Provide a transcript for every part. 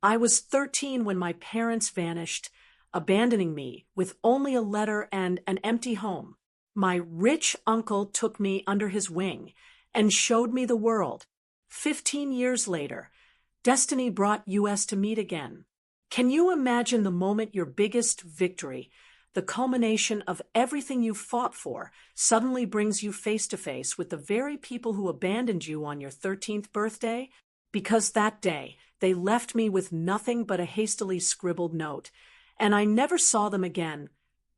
I was 13 when my parents vanished, abandoning me with only a letter and an empty home. My rich uncle took me under his wing and showed me the world. 15 years later, destiny brought us to meet again. Can you imagine the moment your biggest victory, the culmination of everything you fought for, suddenly brings you face to face with the very people who abandoned you on your 13th birthday? Because that day, they left me with nothing but a hastily scribbled note, and I never saw them again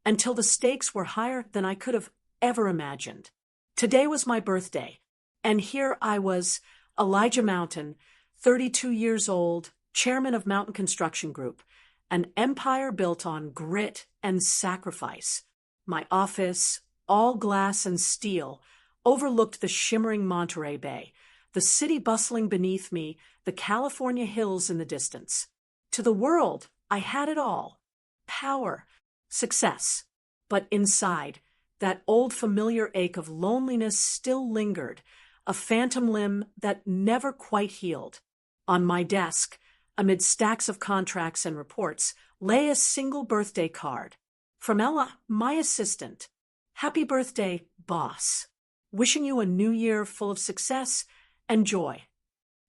until the stakes were higher than I could have ever imagined. Today was my birthday, and here I was, Elijah Mountain, 32 years old, chairman of Mountain Construction Group, an empire built on grit and sacrifice. My office, all glass and steel, overlooked the shimmering Monterey Bay, the city bustling beneath me, the California hills in the distance. To the world, I had it all. Power, success. But inside, that old familiar ache of loneliness still lingered, a phantom limb that never quite healed. On my desk, amid stacks of contracts and reports, lay a single birthday card. From Ella, my assistant. Happy birthday, boss. Wishing you a new year full of success and joy.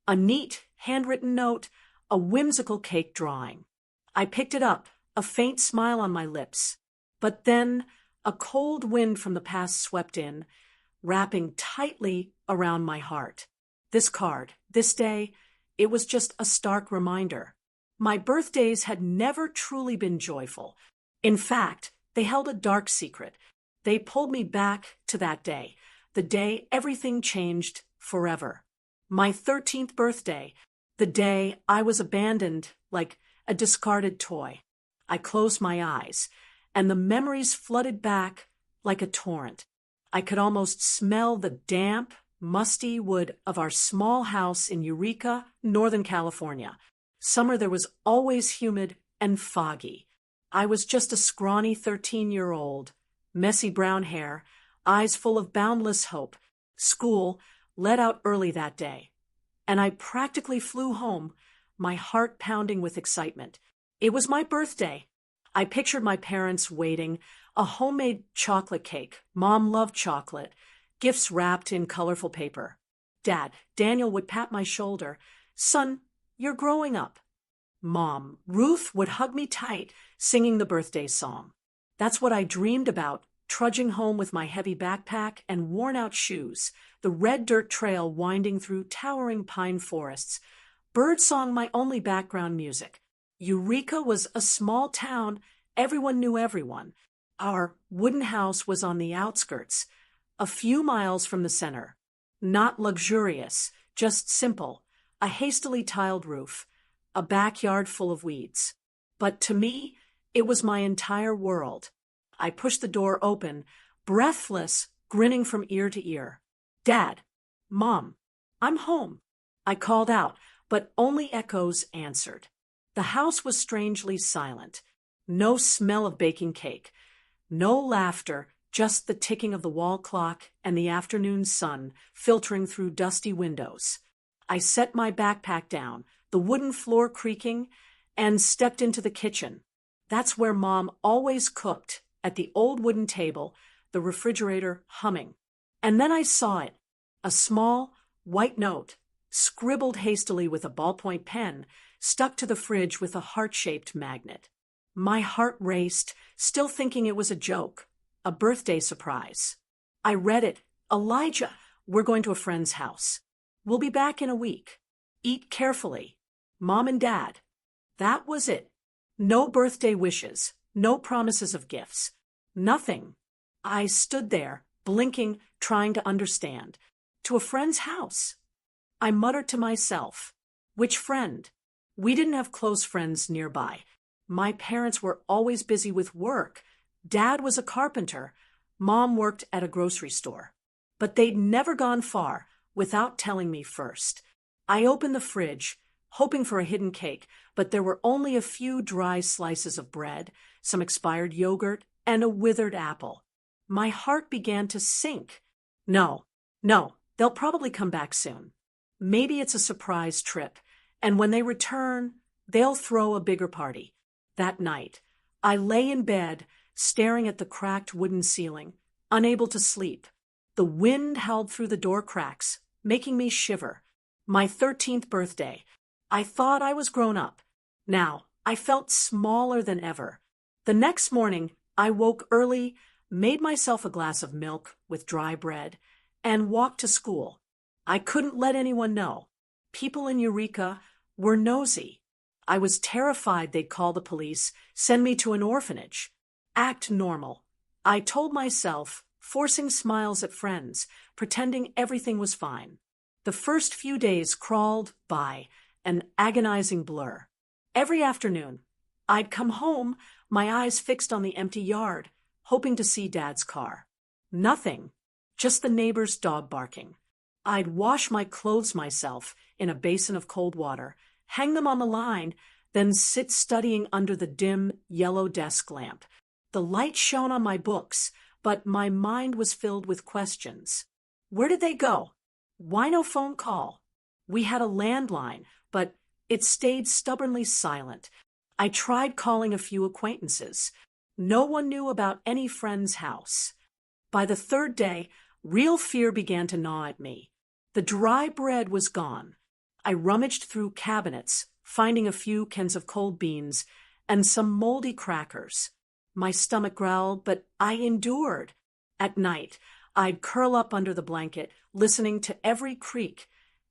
A neat, handwritten note, a whimsical cake drawing. I picked it up, a faint smile on my lips. But then, a cold wind from the past swept in, wrapping tightly around my heart. This card, this day, it was just a stark reminder. My birthdays had never truly been joyful. In fact, they held a dark secret. They pulled me back to that day, the day everything changed forever. My 13th birthday, the day I was abandoned like a discarded toy. I closed my eyes, and the memories flooded back like a torrent. I could almost smell the damp, musty wood of our small house in Eureka, Northern California. Summer there was always humid and foggy. I was just a scrawny 13-year-old, messy brown hair, eyes full of boundless hope. School let out early that day, and I practically flew home, my heart pounding with excitement. It was my birthday. I pictured my parents waiting, a homemade chocolate cake. Mom loved chocolate. Gifts wrapped in colorful paper. Daniel would pat my shoulder. Son, you're growing up. Mom, Ruth would hug me tight, singing the birthday song. That's what I dreamed about, trudging home with my heavy backpack and worn-out shoes, the red dirt trail winding through towering pine forests. Birdsong my only background music. Eureka was a small town. Everyone knew everyone. Our wooden house was on the outskirts, a few miles from the center. Not luxurious, just simple, a hastily tiled roof, a backyard full of weeds. But to me, it was my entire world. I pushed the door open, breathless, grinning from ear to ear. Dad, Mom, I'm home. I called out, but only echoes answered. The house was strangely silent. No smell of baking cake. No laughter, just the ticking of the wall clock and the afternoon sun filtering through dusty windows. I set my backpack down, the wooden floor creaking, and stepped into the kitchen. That's where Mom always cooked, at the old wooden table, the refrigerator humming. And then I saw it, a small, white note, scribbled hastily with a ballpoint pen, stuck to the fridge with a heart-shaped magnet. My heart raced, still thinking it was a joke, a birthday surprise. I read it. Elijah, we're going to a friend's house. We'll be back in a week. Eat carefully. Mom and Dad. That was it. No birthday wishes, no promises of gifts. Nothing. I stood there, blinking, trying to understand. To a friend's house. I muttered to myself, which friend? We didn't have close friends nearby. My parents were always busy with work. Dad was a carpenter. Mom worked at a grocery store. But they'd never gone far without telling me first. I opened the fridge, hoping for a hidden cake, but there were only a few dry slices of bread, some expired yogurt, and a withered apple. My heart began to sink. No, they'll probably come back soon. Maybe it's a surprise trip, and when they return, They'll throw a bigger party. That night, I lay in bed, staring at the cracked wooden ceiling, unable to sleep. The wind howled through the door cracks, making me shiver. My 13th birthday. I thought I was grown up. Now, I felt smaller than ever. The next morning, I woke early, made myself a glass of milk with dry bread, and walked to school. I couldn't let anyone know. People in Eureka were nosy. I was terrified they'd call the police, send me to an orphanage. Act normal. I told myself, forcing smiles at friends, pretending everything was fine. The first few days crawled by, an agonizing blur. Every afternoon, I'd come home, my eyes fixed on the empty yard, hoping to see Dad's car. Nothing, just the neighbor's dog barking. I'd wash my clothes myself in a basin of cold water, hang them on the line, then sit studying under the dim, yellow desk lamp. The light shone on my books, but my mind was filled with questions. Where did they go? Why no phone call? We had a landline, but it stayed stubbornly silent. I tried calling a few acquaintances. No one knew about any friend's house. By the third day, real fear began to gnaw at me. The dry bread was gone. I rummaged through cabinets, finding a few cans of cold beans and some moldy crackers. My stomach growled, but I endured. At night, I'd curl up under the blanket, listening to every creak,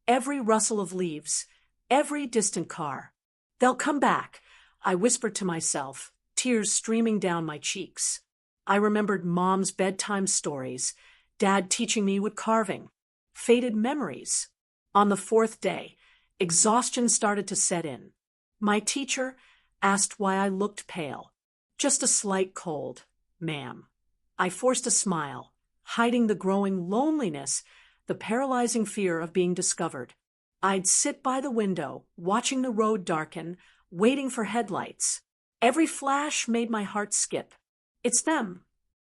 every rustle of leaves, every distant car. They'll come back, I whispered to myself, tears streaming down my cheeks. I remembered Mom's bedtime stories, Dad teaching me wood carving, faded memories. On the fourth day, exhaustion started to set in. My teacher asked why I looked pale. Just a slight cold, ma'am. I forced a smile, hiding the growing loneliness, the paralyzing fear of being discovered. I'd sit by the window, watching the road darken, waiting for headlights. Every flash made my heart skip. It's them.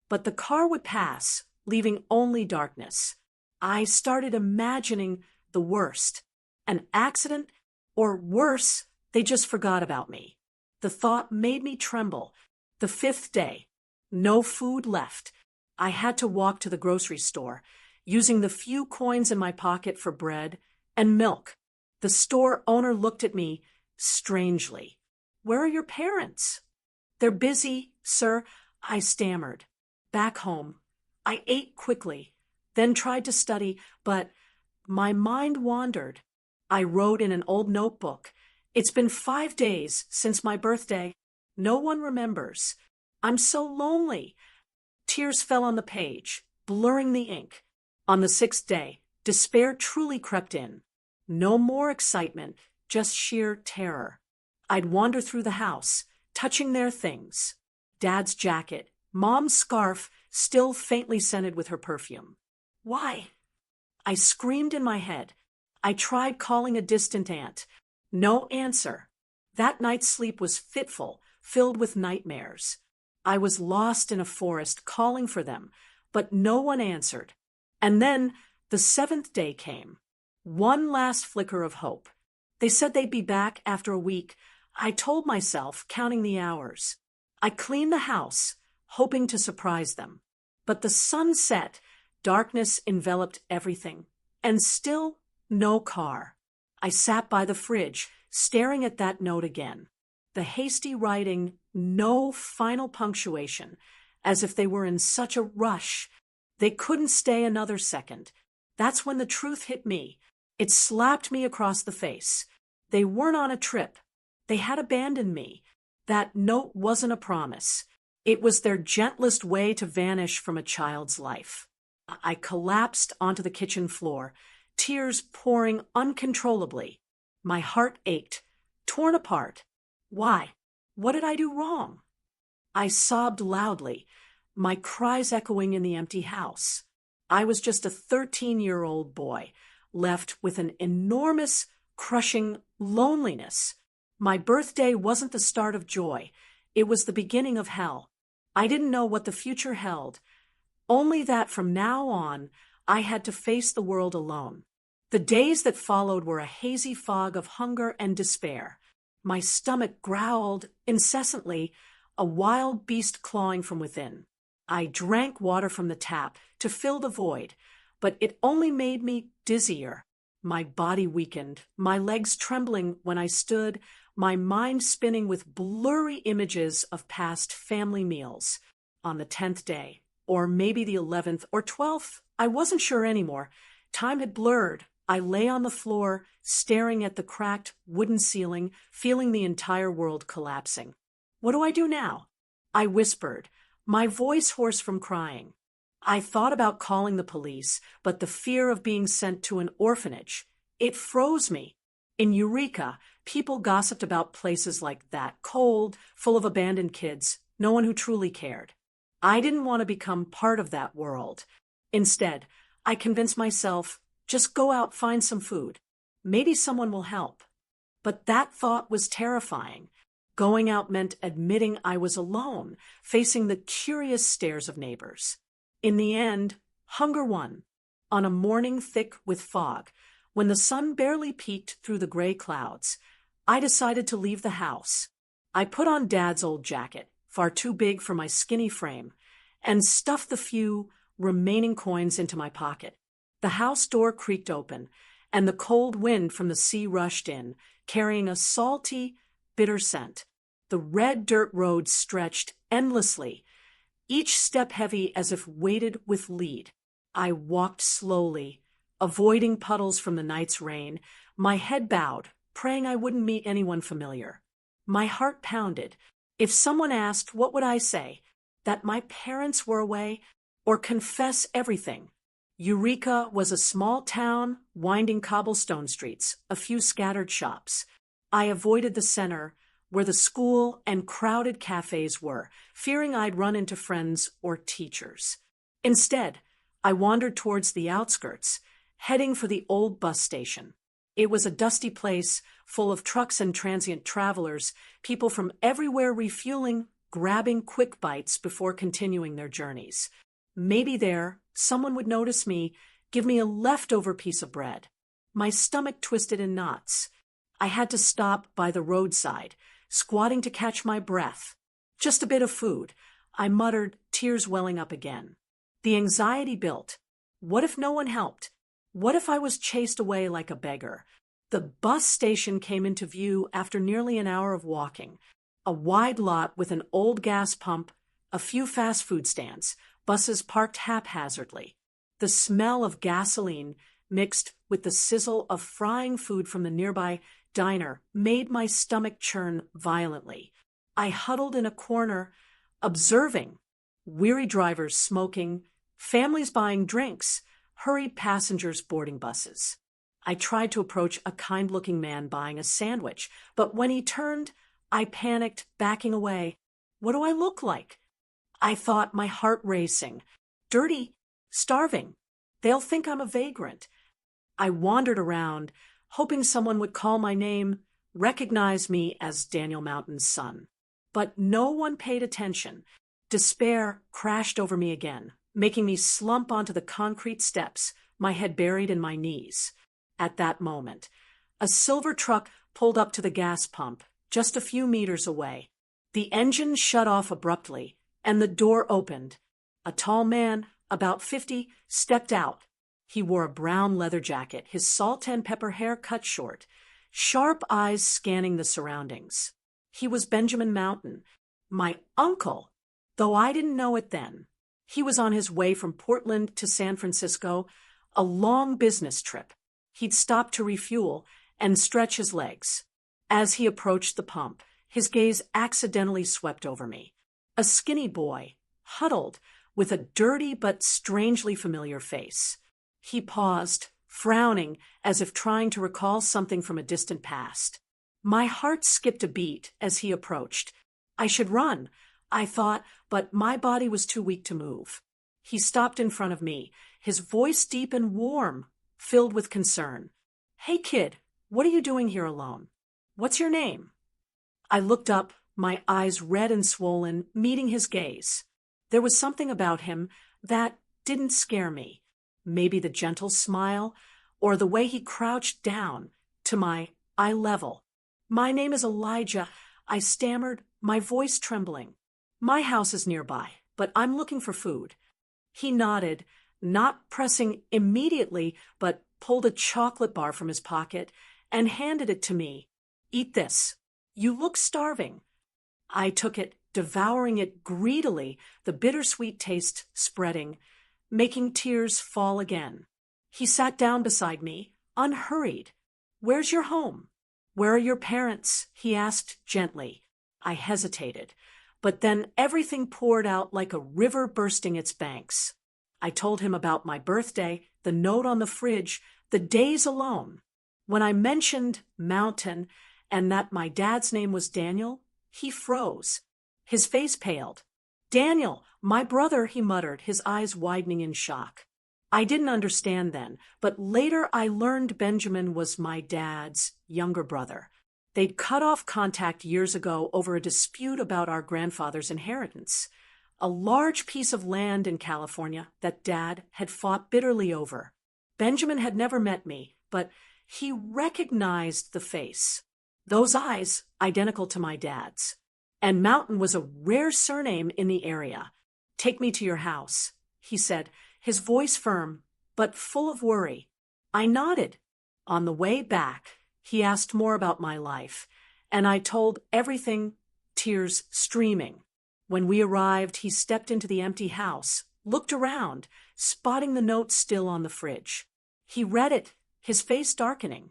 But the car would pass, leaving only darkness. I started imagining the worst. An accident, or worse, they just forgot about me. The thought made me tremble. The fifth day, no food left. I had to walk to the grocery store, using the few coins in my pocket for bread and milk. The store owner looked at me strangely. Where are your parents? They're busy, sir, I stammered. Back home, I ate quickly, then tried to study, but my mind wandered. I wrote in an old notebook. It's been 5 days since my birthday. No one remembers. I'm so lonely. Tears fell on the page, blurring the ink. On the 6th day, despair truly crept in. No more excitement, just sheer terror. I'd wander through the house, touching their things. Dad's jacket, Mom's scarf, still faintly scented with her perfume. Why? I screamed in my head. I tried calling a distant aunt. No answer. That night's sleep was fitful, filled with nightmares. I was lost in a forest, calling for them, but no one answered. And then the 7th day came. One last flicker of hope. They said they'd be back after a week. I told myself, counting the hours. I cleaned the house, hoping to surprise them. But the sun set, darkness enveloped everything, and still no car. I sat by the fridge, staring at that note again. The hasty writing, no final punctuation, as if they were in such a rush. They couldn't stay another second. That's when the truth hit me. It slapped me across the face. They weren't on a trip. They had abandoned me. That note wasn't a promise. It was their gentlest way to vanish from a child's life. I collapsed onto the kitchen floor, tears pouring uncontrollably. My heart ached, torn apart. Why? What did I do wrong? I sobbed loudly, my cries echoing in the empty house. I was just a 13-year-old boy, left with an enormous, crushing loneliness. My birthday wasn't the start of joy. It was the beginning of hell. I didn't know what the future held, only that from now on, I had to face the world alone. The days that followed were a hazy fog of hunger and despair. My stomach growled incessantly, a wild beast clawing from within. I drank water from the tap to fill the void, but it only made me dizzier. My body weakened, my legs trembling when I stood, my mind spinning with blurry images of past family meals. On the 10th day, or maybe the 11th or 12th, I wasn't sure anymore. Time had blurred. I lay on the floor, staring at the cracked wooden ceiling, feeling the entire world collapsing. What do I do now? I whispered, my voice hoarse from crying. I thought about calling the police, but the fear of being sent to an orphanage, it froze me. In Eureka, people gossiped about places like that, cold, full of abandoned kids, no one who truly cared. I didn't want to become part of that world. Instead, I convinced myself, just go out, find some food. Maybe someone will help. But that thought was terrifying. Going out meant admitting I was alone, facing the curious stares of neighbors. In the end, hunger won. On a morning thick with fog, when the sun barely peeked through the gray clouds, I decided to leave the house. I put on Dad's old jacket, far too big for my skinny frame, and stuffed the few remaining coins into my pocket. The house door creaked open, and the cold wind from the sea rushed in, carrying a salty, bitter scent. The red dirt road stretched endlessly, each step heavy as if weighted with lead. I walked slowly, avoiding puddles from the night's rain, my head bowed, praying I wouldn't meet anyone familiar. My heart pounded. If someone asked, what would I say? That my parents were away, or confess everything? Eureka was a small town, winding cobblestone streets, a few scattered shops. I avoided the center, where the school and crowded cafes were, fearing I'd run into friends or teachers. Instead, I wandered towards the outskirts, heading for the old bus station. It was a dusty place, full of trucks and transient travelers, people from everywhere refueling, grabbing quick bites before continuing their journeys. Maybe there, someone would notice me, give me a leftover piece of bread. My stomach twisted in knots. I had to stop by the roadside, squatting to catch my breath. Just a bit of food, I muttered, tears welling up again. The anxiety built. What if no one helped? What if I was chased away like a beggar? The bus station came into view after nearly an hour of walking. A wide lot with an old gas pump, a few fast food stands, buses parked haphazardly. The smell of gasoline mixed with the sizzle of frying food from the nearby diner made my stomach churn violently. I huddled in a corner, observing weary drivers smoking, families buying drinks, hurried passengers boarding buses. I tried to approach a kind-looking man buying a sandwich, but when he turned, I panicked, backing away. What do I look like? I thought, my heart racing. Dirty, starving. They'll think I'm a vagrant. I wandered around, hoping someone would call my name, recognize me as Daniel Mountain's son. But no one paid attention. Despair crashed over me again, making me slump onto the concrete steps, my head buried in my knees. At that moment, a silver truck pulled up to the gas pump, just a few meters away. The engine shut off abruptly, and the door opened. A tall man, about 50, stepped out. He wore a brown leather jacket, his salt and pepper hair cut short, sharp eyes scanning the surroundings. He was Benjamin Mountain, my uncle, though I didn't know it then. He was on his way from Portland to San Francisco, a long business trip. He'd stopped to refuel and stretch his legs. As he approached the pump, his gaze accidentally swept over me. A skinny boy, huddled, with a dirty but strangely familiar face. He paused, frowning as if trying to recall something from a distant past. My heart skipped a beat as he approached. I should run, I thought, but my body was too weak to move. He stopped in front of me, his voice deep and warm, filled with concern. Hey, kid, what are you doing here alone? What's your name? I looked up, my eyes red and swollen, meeting his gaze. There was something about him that didn't scare me. Maybe the gentle smile, or the way he crouched down to my eye level. My name is Elijah, I stammered, my voice trembling. My house is nearby, but I'm looking for food. He nodded, not pressing immediately, but pulled a chocolate bar from his pocket and handed it to me. Eat this. You look starving. I took it, devouring it greedily, the bittersweet taste spreading, making tears fall again. He sat down beside me, unhurried. Where's your home? Where are your parents? He asked gently. I hesitated, but then everything poured out like a river bursting its banks. I told him about my birthday, the note on the fridge, the days alone. When I mentioned mountain and that my dad's name was Daniel, he froze. His face paled. Daniel, my brother, he muttered, his eyes widening in shock. I didn't understand then, but later I learned Benjamin was my dad's younger brother. They'd cut off contact years ago over a dispute about our grandfather's inheritance, a large piece of land in California that Dad had fought bitterly over. Benjamin had never met me, but he recognized the face. Those eyes, identical to my dad's. And Mountain was a rare surname in the area. Take me to your house, he said, his voice firm, but full of worry. I nodded. On the way back, he asked more about my life, and I told everything, tears streaming. When we arrived, he stepped into the empty house, looked around, spotting the note still on the fridge. He read it, his face darkening.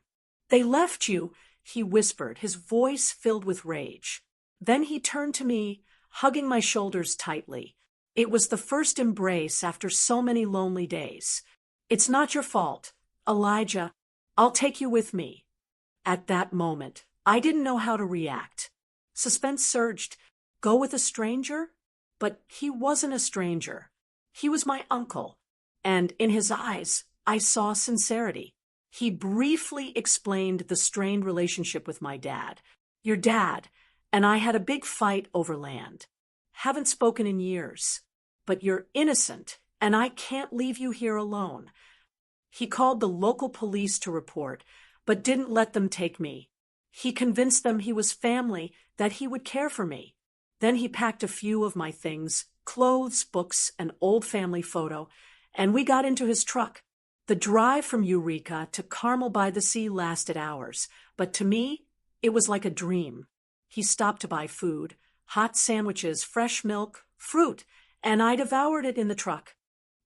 They left you, he whispered, his voice filled with rage. Then he turned to me, hugging my shoulders tightly. It was the first embrace after so many lonely days. It's not your fault, Elijah. I'll take you with me. At that moment, I didn't know how to react. Suspense surged. Go with a stranger? But he wasn't a stranger. He was my uncle, and in his eyes, I saw sincerity. He briefly explained the strained relationship with my dad. Your dad and I had a big fight over land. Haven't spoken in years. But you're innocent, and I can't leave you here alone. He called the local police to report, but didn't let them take me. He convinced them he was family, that he would care for me. Then he packed a few of my things, clothes, books, an old family photo, and we got into his truck. The drive from Eureka to Carmel by the Sea lasted hours, but to me, it was like a dream. He stopped to buy food, hot sandwiches, fresh milk, fruit, and I devoured it in the truck.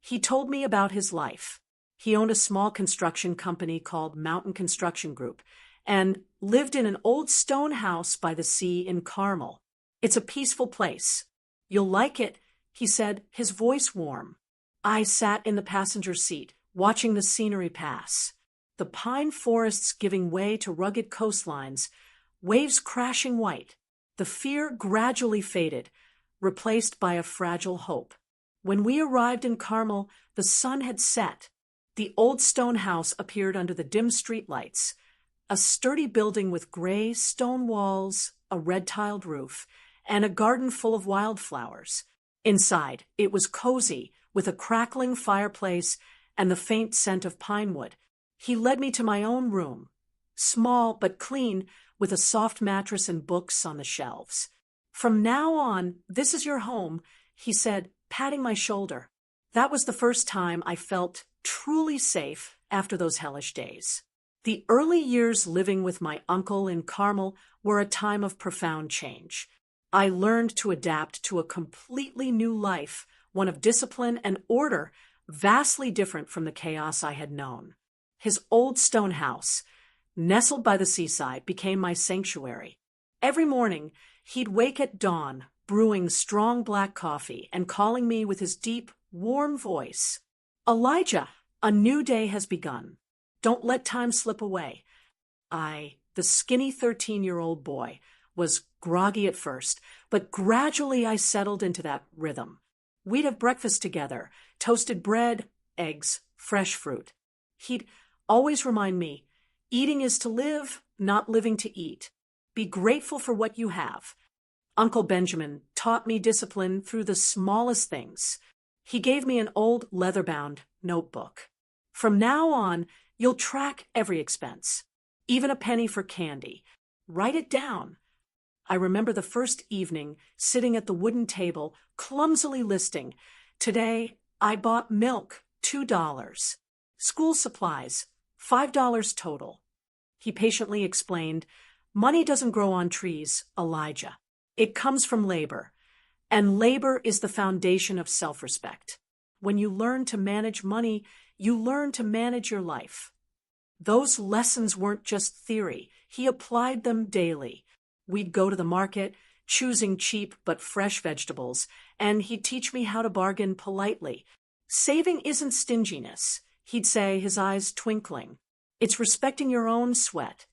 He told me about his life. He owned a small construction company called Mountain Construction Group and lived in an old stone house by the sea in Carmel. It's a peaceful place. You'll like it, he said, his voice warm. I sat in the passenger seat, watching the scenery pass. The pine forests giving way to rugged coastlines, waves crashing white. The fear gradually faded, replaced by a fragile hope. When we arrived in Carmel, the sun had set. The old stone house appeared under the dim streetlights, a sturdy building with gray stone walls, a red-tiled roof, and a garden full of wildflowers. Inside, it was cozy, with a crackling fireplace and the faint scent of pine wood. He led me to my own room, small but clean, with a soft mattress and books on the shelves. From now on, this is your home, he said, patting my shoulder. That was the first time I felt truly safe after those hellish days. The early years living with my uncle in Carmel were a time of profound change. I learned to adapt to a completely new life, one of discipline and order, vastly different from the chaos I had known. His old stone house, nestled by the seaside, became my sanctuary. Every morning, he'd wake at dawn, brewing strong black coffee and calling me with his deep, warm voice. Elijah, a new day has begun. Don't let time slip away. The skinny 13-year-old boy, was groggy at first, but gradually I settled into that rhythm. We'd have breakfast together, toasted bread, eggs, fresh fruit. He'd always remind me, eating is to live, not living to eat. Be grateful for what you have. Uncle Benjamin taught me discipline through the smallest things. He gave me an old leather-bound notebook. From now on, you'll track every expense, even a penny for candy. Write it down. I remember the first evening sitting at the wooden table, clumsily listing, "Today I bought milk, $2. School supplies, $5 total." He patiently explained, "Money doesn't grow on trees, Elijah. It comes from labor, and labor is the foundation of self-respect. When you learn to manage money, you learn to manage your life." Those lessons weren't just theory. He applied them daily. We'd go to the market, choosing cheap but fresh vegetables, and he'd teach me how to bargain politely. "Saving isn't stinginess," he'd say, his eyes twinkling. "It's respecting your own sweat."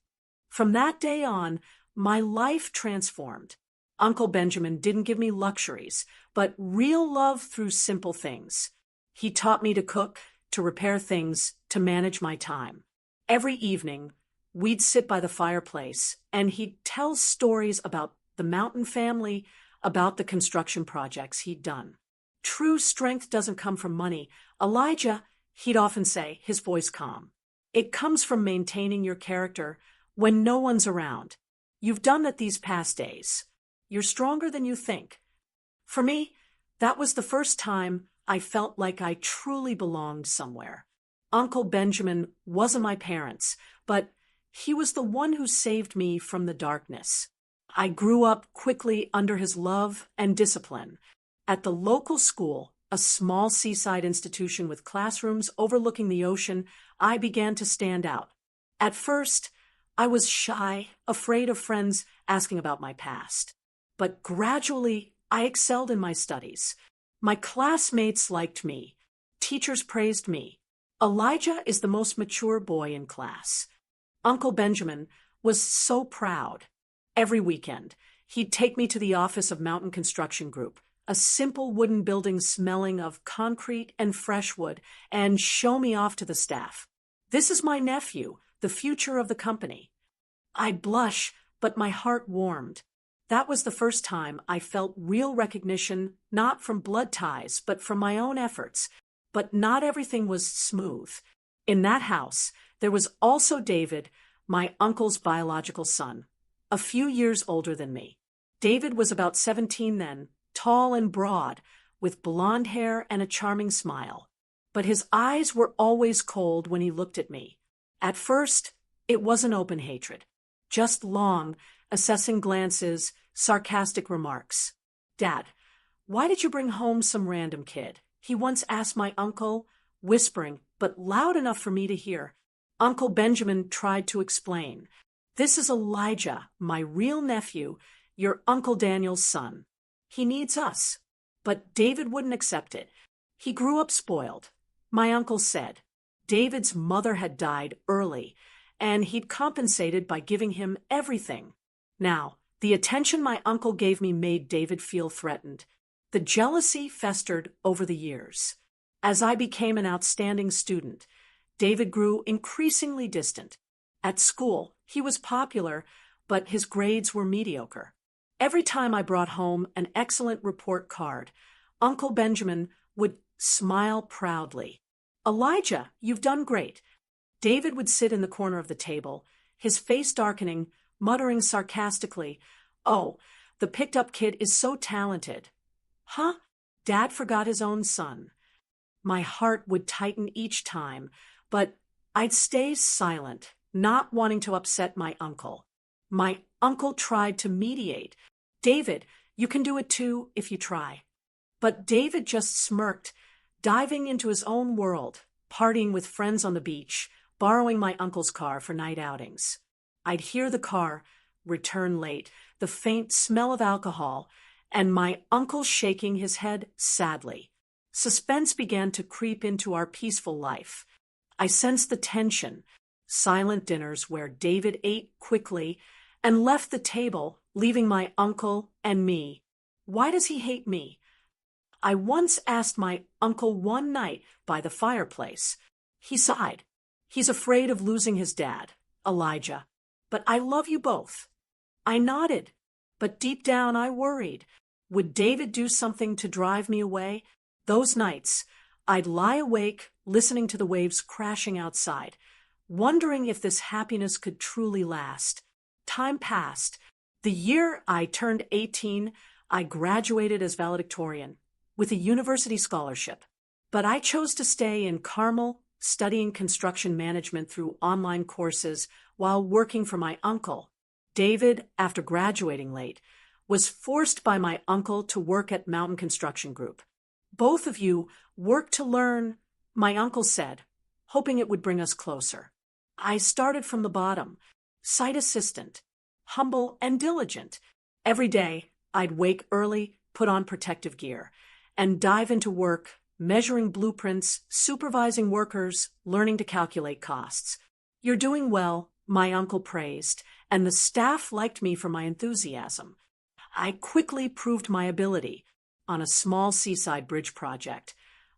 From that day on, my life transformed. Uncle Benjamin didn't give me luxuries, but real love through simple things. He taught me to cook, to repair things, to manage my time. Every evening, we'd sit by the fireplace, and he'd tell stories about the Mountain family, about the construction projects he'd done. "True strength doesn't come from money, Elijah," he'd often say, his voice calm. "It comes from maintaining your character when no one's around. You've done that these past days. You're stronger than you think." For me, that was the first time I felt like I truly belonged somewhere. Uncle Benjamin wasn't my parents, but he was the one who saved me from the darkness. I grew up quickly under his love and discipline. At the local school, a small seaside institution with classrooms overlooking the ocean, I began to stand out. At first, I was shy, afraid of friends asking about my past. But gradually, I excelled in my studies. My classmates liked me. Teachers praised me. Elijah is the most mature boy in class. Uncle Benjamin was so proud. Every weekend, he'd take me to the office of Mountain Construction Group, a simple wooden building smelling of concrete and fresh wood, and show me off to the staff. "This is my nephew, the future of the company." I'd blush, but my heart warmed. That was the first time I felt real recognition, not from blood ties, but from my own efforts. But not everything was smooth. In that house, there was also David, my uncle's biological son, a few years older than me. David was about 17 then, tall and broad, with blonde hair and a charming smile. But his eyes were always cold when he looked at me. At first, it wasn't open hatred, just long, assessing glances, sarcastic remarks. "Dad, why did you bring home some random kid?" he once asked my uncle, whispering, but loud enough for me to hear. Uncle Benjamin tried to explain. "This is Elijah, my real nephew, your Uncle Daniel's son. He needs us." But David wouldn't accept it. He grew up spoiled. My uncle said David's mother had died early, and he'd compensated by giving him everything. Now, the attention my uncle gave me made David feel threatened. The jealousy festered over the years. As I became an outstanding student, David grew increasingly distant. At school, he was popular, but his grades were mediocre. Every time I brought home an excellent report card, Uncle Benjamin would smile proudly. "Elijah, you've done great." David would sit in the corner of the table, his face darkening, muttering sarcastically, "Oh, the picked-up kid is so talented." Huh? Dad forgot his own son. My heart would tighten each time, but I'd stay silent, not wanting to upset my uncle. My uncle tried to mediate. "David, you can do it too if you try." But David just smirked, diving into his own world, partying with friends on the beach, borrowing my uncle's car for night outings. I'd hear the car return late, the faint smell of alcohol, and my uncle shaking his head sadly. Suspense began to creep into our peaceful life. I sensed the tension, silent dinners where David ate quickly and left the table, leaving my uncle and me. Why does he hate me? I once asked my uncle one night by the fireplace. He sighed. He's afraid of losing his dad, Elijah. "But I love you both." I nodded, but deep down I worried. Would David do something to drive me away? Those nights, I'd lie awake, listening to the waves crashing outside, wondering if this happiness could truly last. time passed. The year I turned 18, I graduated as valedictorian with a university scholarship. But I chose to stay in Carmel, studying construction management through online courses while working for my uncle. David, after graduating late, was forced by my uncle to work at Mountain Construction Group. Both of you worked to learn, my uncle said, hoping it would bring us closer. I started from the bottom, site assistant, humble and diligent. Every day, I'd wake early, put on protective gear, and dive into work, measuring blueprints, supervising workers, learning to calculate costs. You're doing well, my uncle praised, and the staff liked me for my enthusiasm. I quickly proved my ability. On a small seaside bridge project,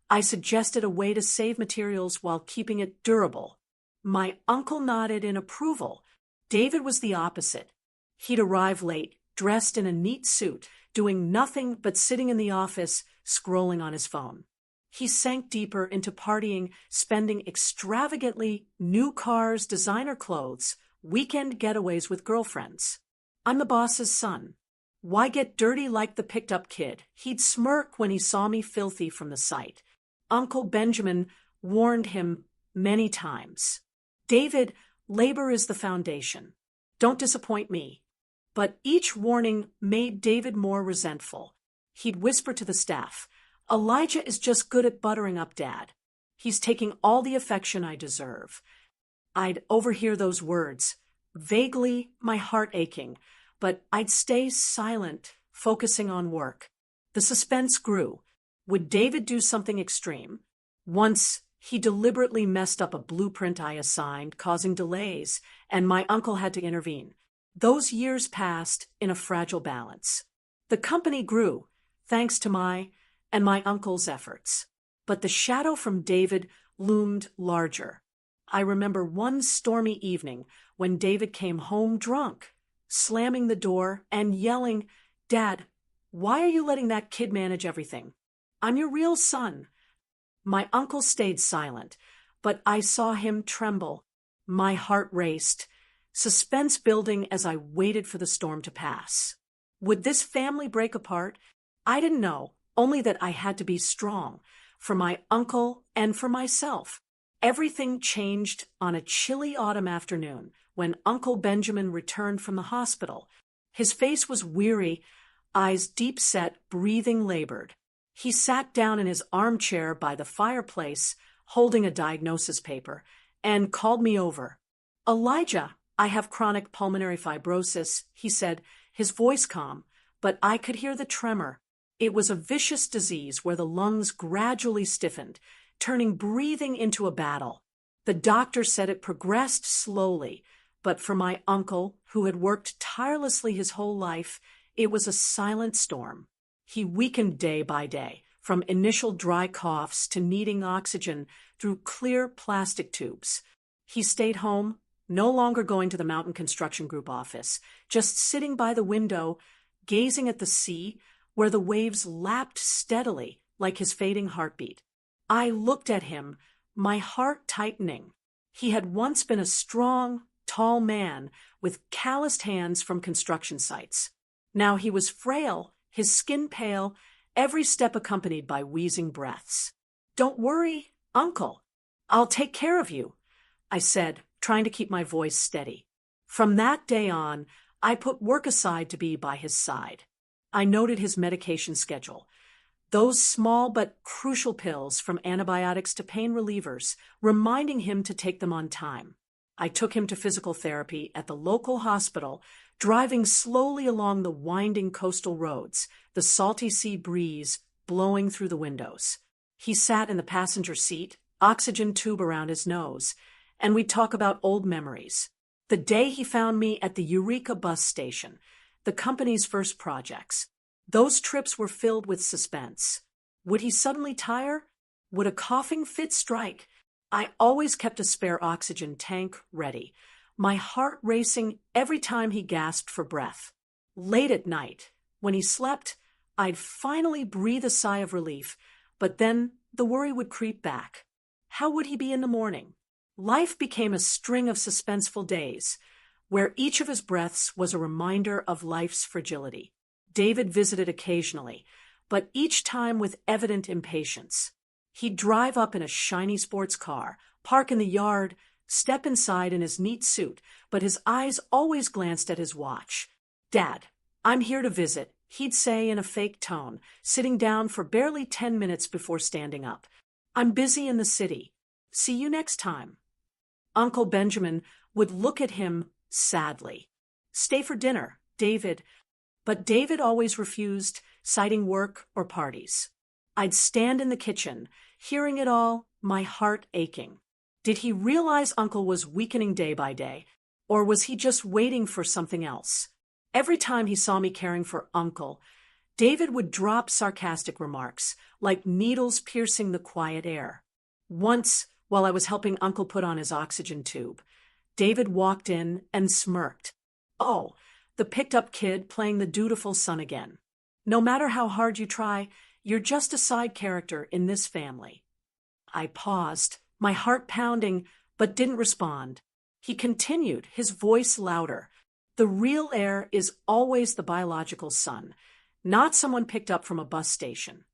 I suggested a way to save materials while keeping it durable. My uncle nodded in approval. David was the opposite. He'd arrive late, dressed in a neat suit, doing nothing but sitting in the office, scrolling on his phone. He sank deeper into partying, spending extravagantly, new cars, designer clothes, weekend getaways with girlfriends. I'm the boss's son. Why get dirty like the picked-up kid? He'd smirk when he saw me filthy from the site. Uncle Benjamin warned him many times. David, labor is the foundation. Don't disappoint me. But each warning made David more resentful. He'd whisper to the staff, Elijah is just good at buttering up Dad. He's taking all the affection I deserve. I'd overhear those words, vaguely my heart aching, but I'd stay silent, focusing on work. The suspense grew. Would David do something extreme? Once, he deliberately messed up a blueprint I assigned, causing delays, and my uncle had to intervene. Those years passed in a fragile balance. The company grew, thanks to my and my uncle's efforts. But the shadow from David loomed larger. I remember one stormy evening when David came home drunk, slamming the door and yelling, Dad, why are you letting that kid manage everything? I'm your real son. My uncle stayed silent, but I saw him tremble. My heart raced, suspense building as I waited for the storm to pass. Would this family break apart? I didn't know, only that I had to be strong, for my uncle and for myself. Everything changed on a chilly autumn afternoon when Uncle Benjamin returned from the hospital. His face was weary, eyes deep-set, breathing labored. He sat down in his armchair by the fireplace, holding a diagnosis paper, and called me over. Elijah, I have chronic pulmonary fibrosis, he said, his voice calm, but I could hear the tremor. It was a vicious disease where the lungs gradually stiffened, turning breathing into a battle. The doctor said it progressed slowly, but for my uncle, who had worked tirelessly his whole life, it was a silent storm. He weakened day by day, from initial dry coughs to needing oxygen through clear plastic tubes. He stayed home, no longer going to the Mountain Construction Group office, just sitting by the window, gazing at the sea, where the waves lapped steadily like his fading heartbeat. I looked at him, my heart tightening. He had once been a strong, tall man with calloused hands from construction sites. Now he was frail, his skin pale, every step accompanied by wheezing breaths. Don't worry, Uncle. I'll take care of you, I said, trying to keep my voice steady. From that day on, I put work aside to be by his side. I noted his medication schedule. Those small but crucial pills, from antibiotics to pain relievers, reminding him to take them on time. I took him to physical therapy at the local hospital, driving slowly along the winding coastal roads, the salty sea breeze blowing through the windows. He sat in the passenger seat, oxygen tube around his nose, and we'd talk about old memories. The day he found me at the Eureka bus station, the company's first projects. Those trips were filled with suspense. Would he suddenly tire? Would a coughing fit strike? I always kept a spare oxygen tank ready, my heart racing every time he gasped for breath. Late at night, when he slept, I'd finally breathe a sigh of relief, but then the worry would creep back. How would he be in the morning? Life became a string of suspenseful days. where each of his breaths was a reminder of life's fragility. David visited occasionally, but each time with evident impatience. He'd drive up in a shiny sports car, park in the yard, step inside in his neat suit, but his eyes always glanced at his watch. "Dad, I'm here to visit," he'd say in a fake tone, sitting down for barely 10 minutes before standing up. "I'm busy in the city. See you next time." Uncle Benjamin would look at him sadly. "Stay for dinner, David." But David always refused, citing work or parties. I'd stand in the kitchen, hearing it all, my heart aching. Did he realize Uncle was weakening day by day, or was he just waiting for something else? Every time he saw me caring for Uncle, David would drop sarcastic remarks, like needles piercing the quiet air. Once, while I was helping Uncle put on his oxygen tube, David walked in and smirked. "Oh, the picked-up kid playing the dutiful son again. No matter how hard you try, you're just a side character in this family." I paused, my heart pounding, but didn't respond. He continued, his voice louder. "The real heir is always the biological son, not someone picked up from a bus station."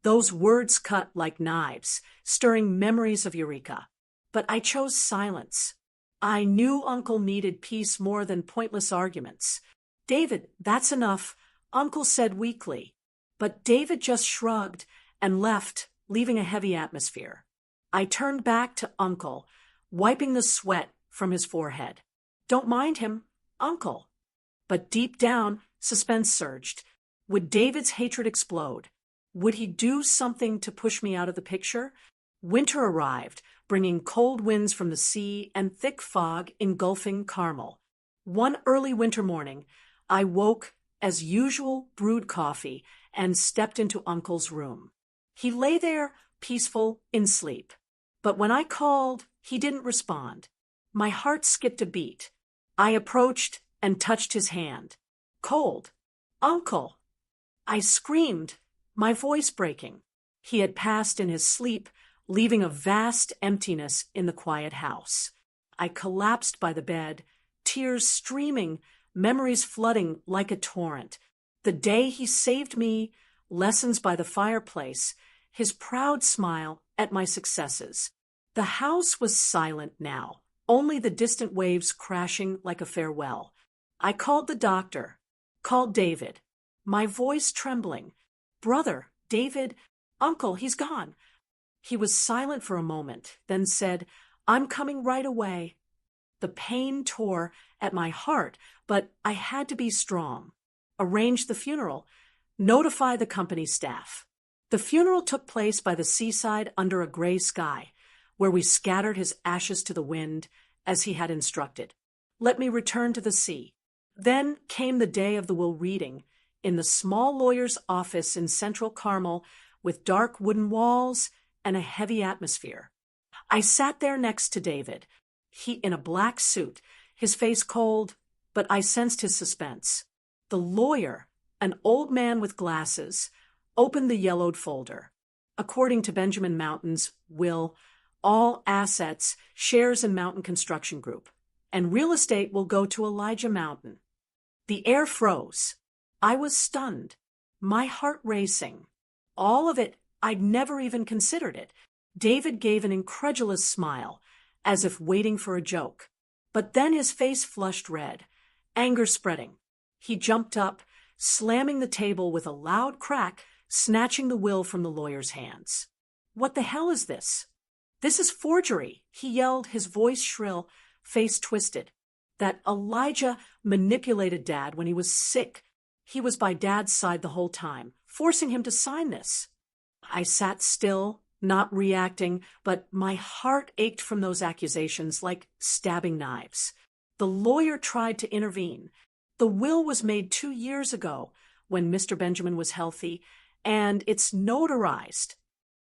Those words cut like knives, stirring memories of Eureka. But I chose silence. I knew Uncle needed peace more than pointless arguments. "David, that's enough," Uncle said weakly. But David just shrugged and left, leaving a heavy atmosphere. I turned back to Uncle, wiping the sweat from his forehead. "Don't mind him, Uncle." But deep down, suspense surged. Would David's hatred explode? Would he do something to push me out of the picture? Winter arrived, bringing cold winds from the sea and thick fog engulfing Carmel. One early winter morning, I woke, as usual, brewed coffee, and stepped into Uncle's room. He lay there, peaceful, in sleep. But when I called, he didn't respond. My heart skipped a beat. I approached and touched his hand. Cold. "Uncle!" I screamed, my voice breaking. He had passed in his sleep, leaving a vast emptiness in the quiet house. I collapsed by the bed, tears streaming, memories flooding like a torrent. The day he saved me, lessons by the fireplace, his proud smile at my successes. The house was silent now, only the distant waves crashing like a farewell. I called the doctor, called David, my voice trembling. "Brother, David, Uncle, he's gone." He was silent for a moment, then said, "I'm coming right away." The pain tore at my heart, but I had to be strong. Arrange the funeral, notify the company staff. The funeral took place by the seaside under a gray sky, where we scattered his ashes to the wind, as he had instructed. Let me return to the sea. Then came the day of the will reading, in the small lawyer's office in central Carmel, with dark wooden walls and a heavy atmosphere. I sat there next to David, he in a black suit, his face cold, but I sensed his suspense. The lawyer, an old man with glasses, opened the yellowed folder. According to Benjamin Mountain's will, all assets, shares in Mountain Construction Group, and real estate will go to Elijah Mountain. The air froze. I was stunned, my heart racing. All of it, I'd never even considered it. David gave an incredulous smile, as if waiting for a joke. But then his face flushed red, anger spreading. He jumped up, slamming the table with a loud crack, snatching the will from the lawyer's hands. "What the hell is this?" "This is forgery," he yelled, his voice shrill, face twisted. "That Elijah manipulated Dad when he was sick. He was by Dad's side the whole time, forcing him to sign this." I sat still, not reacting, but my heart ached from those accusations like stabbing knives. The lawyer tried to intervene. The will was made 2 years ago, when Mr. Benjamin was healthy, and it's notarized.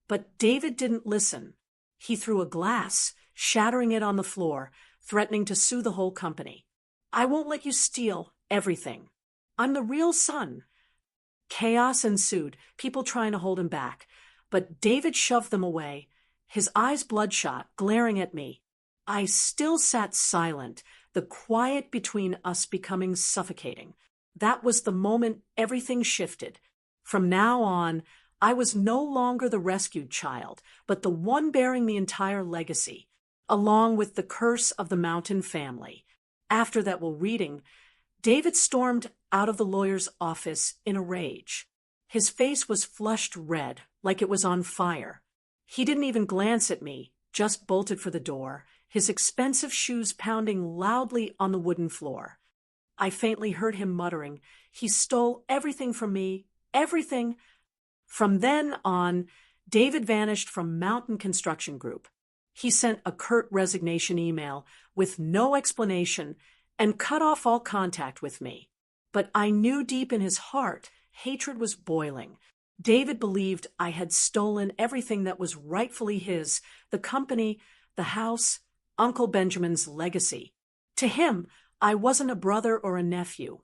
But David didn't listen. He threw a glass, shattering it on the floor, threatening to sue the whole company. "I won't let you steal everything. I'm the real son." Chaos ensued, people trying to hold him back. But David shoved them away, his eyes bloodshot, glaring at me. I still sat silent, the quiet between us becoming suffocating. That was the moment everything shifted. From now on, I was no longer the rescued child, but the one bearing the entire legacy, along with the curse of the Mountain family. After that reading, David stormed out of the lawyer's office in a rage. His face was flushed red, like it was on fire. He didn't even glance at me, just bolted for the door, his expensive shoes pounding loudly on the wooden floor. I faintly heard him muttering, "He stole everything from me, everything." From then on, David vanished from Mountain Construction Group. He sent a curt resignation email with no explanation and cut off all contact with me. But I knew deep in his heart, hatred was boiling. David believed I had stolen everything that was rightfully his, the company, the house, Uncle Benjamin's legacy. To him, I wasn't a brother or a nephew.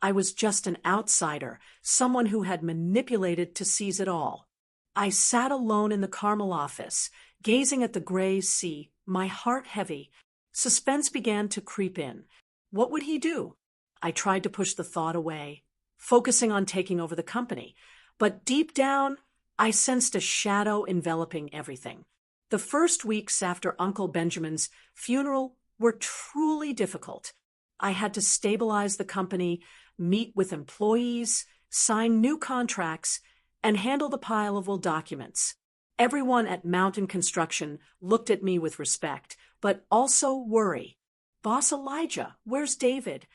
I was just an outsider, someone who had manipulated to seize it all. I sat alone in the Carmel office, gazing at the gray sea, my heart heavy. Suspense began to creep in. What would he do? I tried to push the thought away, focusing on taking over the company. But deep down, I sensed a shadow enveloping everything. The first weeks after Uncle Benjamin's funeral were truly difficult. I had to stabilize the company, meet with employees, sign new contracts, and handle the pile of old documents. Everyone at Mountain Construction looked at me with respect, but also worry. "Boss Elijah, where's David?"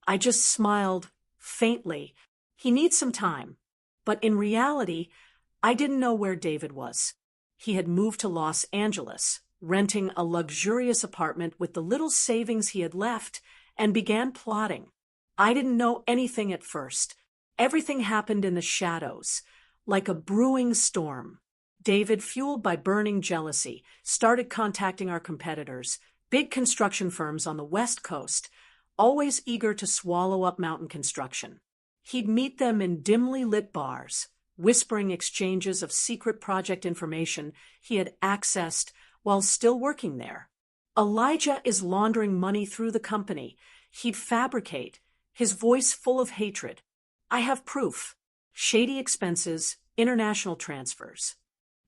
I just smiled faintly. He needs some time. But in reality, I didn't know where David was. He had moved to Los Angeles, renting a luxurious apartment with the little savings he had left, and began plotting. I didn't know anything at first. Everything happened in the shadows, like a brewing storm. David, fueled by burning jealousy, started contacting our competitors, big construction firms on the West Coast, always eager to swallow up Mountain Construction. He'd meet them in dimly lit bars, whispering exchanges of secret project information he had accessed while still working there. "Elijah is laundering money through the company," he'd fabricate, his voice full of hatred. "I have proof. Shady expenses, international transfers."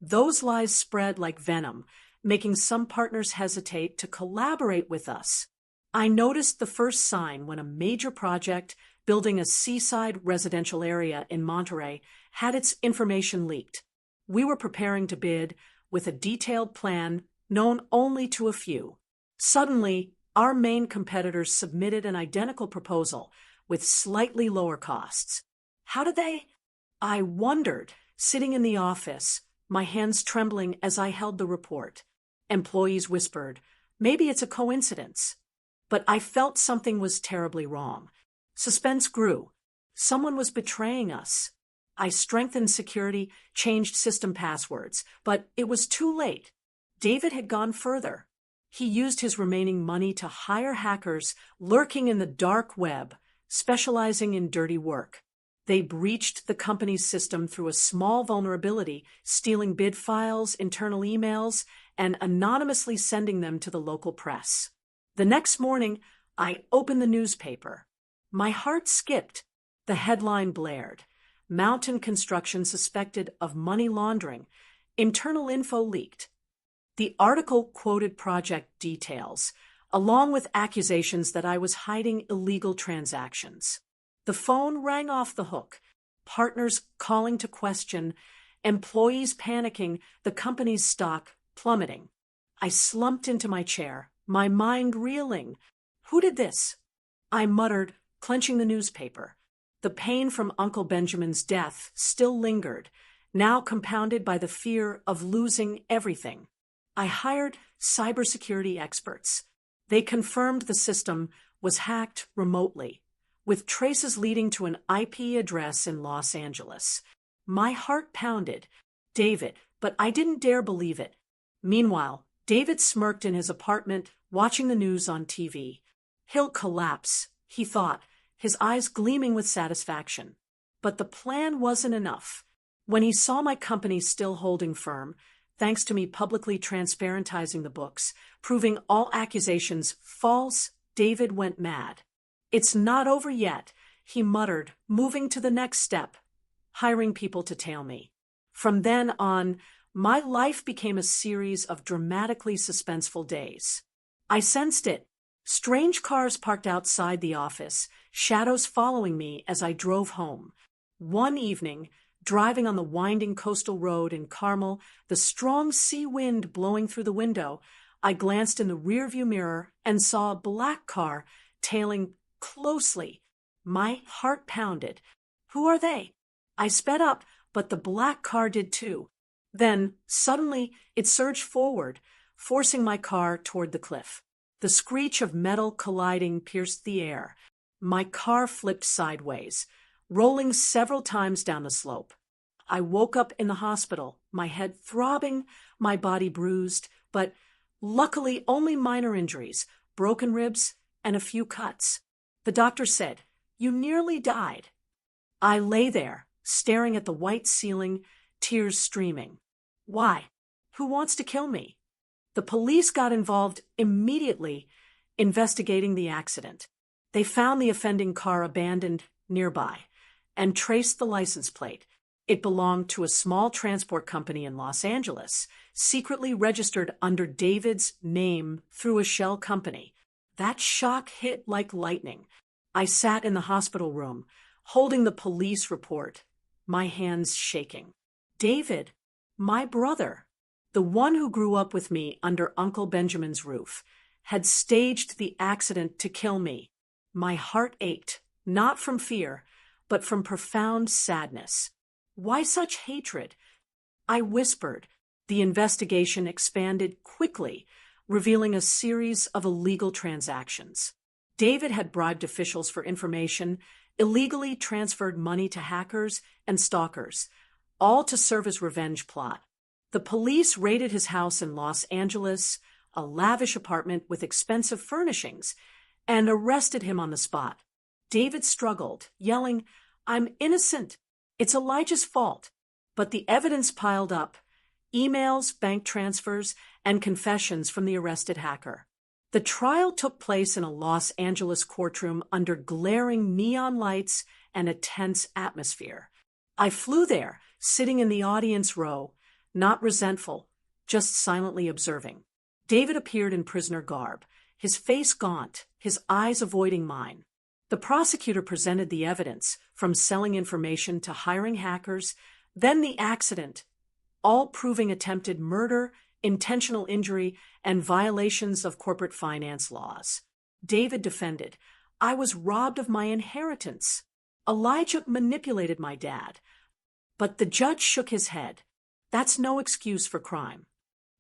Those lies spread like venom, making some partners hesitate to collaborate with us. I noticed the first sign when a major project, building a seaside residential area in Monterey, had its information leaked. We were preparing to bid with a detailed plan known only to a few. Suddenly, our main competitors submitted an identical proposal with slightly lower costs. How did they? I wondered, sitting in the office, my hands trembling as I held the report. Employees whispered, "Maybe it's a coincidence." But I felt something was terribly wrong. Suspense grew. Someone was betraying us. I strengthened security, changed system passwords, but it was too late. David had gone further. He used his remaining money to hire hackers lurking in the dark web, specializing in dirty work. They breached the company's system through a small vulnerability, stealing bid files, internal emails, and anonymously sending them to the local press. The next morning, I opened the newspaper. My heart skipped. The headline blared, "Mountain Construction suspected of money laundering. Internal info leaked." The article quoted project details, along with accusations that I was hiding illegal transactions. The phone rang off the hook, partners calling to question, employees panicking, the company's stock plummeting. I slumped into my chair, my mind reeling. Who did this? I muttered, clenching the newspaper. The pain from Uncle Benjamin's death still lingered, now compounded by the fear of losing everything. I hired cybersecurity experts. They confirmed the system was hacked remotely, with traces leading to an IP address in Los Angeles. My heart pounded. David, but I didn't dare believe it. Meanwhile, David smirked in his apartment, watching the news on TV. He'll collapse, he thought, his eyes gleaming with satisfaction. But the plan wasn't enough. When he saw my company still holding firm, thanks to me publicly transparentizing the books, proving all accusations false, David went mad. "It's not over yet," he muttered, moving to the next step, hiring people to tail me. From then on, my life became a series of dramatically suspenseful days. I sensed it. Strange cars parked outside the office, shadows following me as I drove home. One evening, driving on the winding coastal road in Carmel, the strong sea wind blowing through the window, I glanced in the rearview mirror and saw a black car tailing closely. My heart pounded. "Who are they?" I sped up, but the black car did too. Then, suddenly, it surged forward, forcing my car toward the cliff. The screech of metal colliding pierced the air. My car flipped sideways, rolling several times down the slope. I woke up in the hospital, my head throbbing, my body bruised, but luckily only minor injuries, broken ribs, and a few cuts. The doctor said, "You nearly died." I lay there, staring at the white ceiling, tears streaming. Why? Who wants to kill me? The police got involved immediately, investigating the accident. They found the offending car abandoned nearby and traced the license plate. It belonged to a small transport company in Los Angeles, secretly registered under David's name through a shell company. That shock hit like lightning. I sat in the hospital room, holding the police report, my hands shaking. David, my brother, the one who grew up with me under Uncle Benjamin's roof, had staged the accident to kill me. My heart ached, not from fear, but from profound sadness. Why such hatred? I whispered. The investigation expanded quickly, revealing a series of illegal transactions. David had bribed officials for information, illegally transferred money to hackers and stalkers, all to serve his revenge plot. The police raided his house in Los Angeles, a lavish apartment with expensive furnishings, and arrested him on the spot. David struggled, yelling, "I'm innocent. It's Elijah's fault." But the evidence piled up: emails, bank transfers, and confessions from the arrested hacker. The trial took place in a Los Angeles courtroom under glaring neon lights and a tense atmosphere. I flew there, sitting in the audience row, not resentful, just silently observing. David appeared in prisoner garb, his face gaunt, his eyes avoiding mine. The prosecutor presented the evidence, from selling information to hiring hackers, then the accident, all proving attempted murder, intentional injury, and violations of corporate finance laws. David defended, "I was robbed of my inheritance. Elijah manipulated my dad." But the judge shook his head. That's no excuse for crime.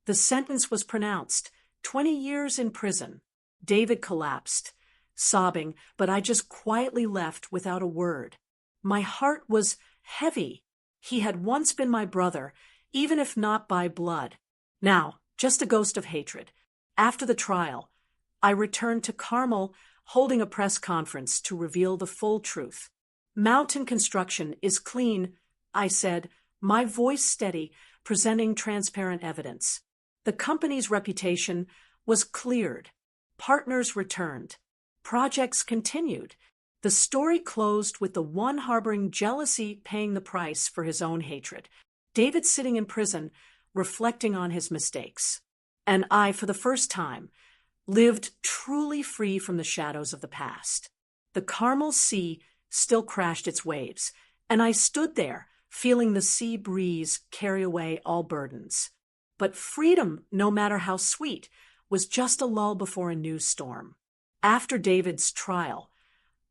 The sentence was pronounced, 20 years in prison. David collapsed, sobbing, but I just quietly left without a word. My heart was heavy. He had once been my brother, even if not by blood. Now, just a ghost of hatred. After the trial, I returned to Carmel, holding a press conference to reveal the full truth. "Mountain Construction is clean," I said, my voice steady, presenting transparent evidence. The company's reputation was cleared. Partners returned. Projects continued. The story closed with the one harboring jealousy paying the price for his own hatred. David sitting in prison, reflecting on his mistakes. And I, for the first time, lived truly free from the shadows of the past. The Carmel Sea still crashed its waves, and I stood there, feeling the sea breeze carry away all burdens. But freedom, no matter how sweet, was just a lull before a new storm. After David's trial,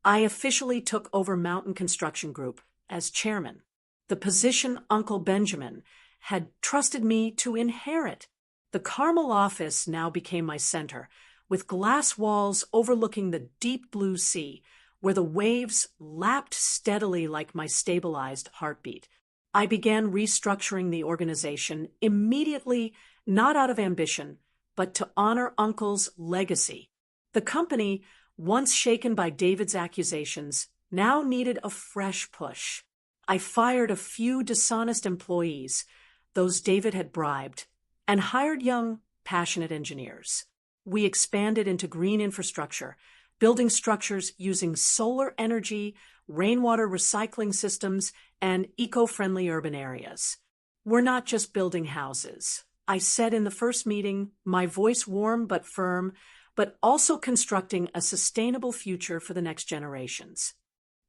I officially took over Mountain Construction Group as chairman, the position Uncle Benjamin had trusted me to inherit. The Carmel office now became my center, with glass walls overlooking the deep blue sea, where the waves lapped steadily like my stabilized heartbeat. I began restructuring the organization immediately, not out of ambition, but to honor Uncle's legacy. The company, once shaken by David's accusations, now needed a fresh push. I fired a few dishonest employees, those David had bribed, and hired young, passionate engineers. We expanded into green infrastructure, building structures using solar energy, rainwater recycling systems, and eco-friendly urban areas. We're not just building houses. I said in the first meeting, my voice warm but firm, but also constructing a sustainable future for the next generations.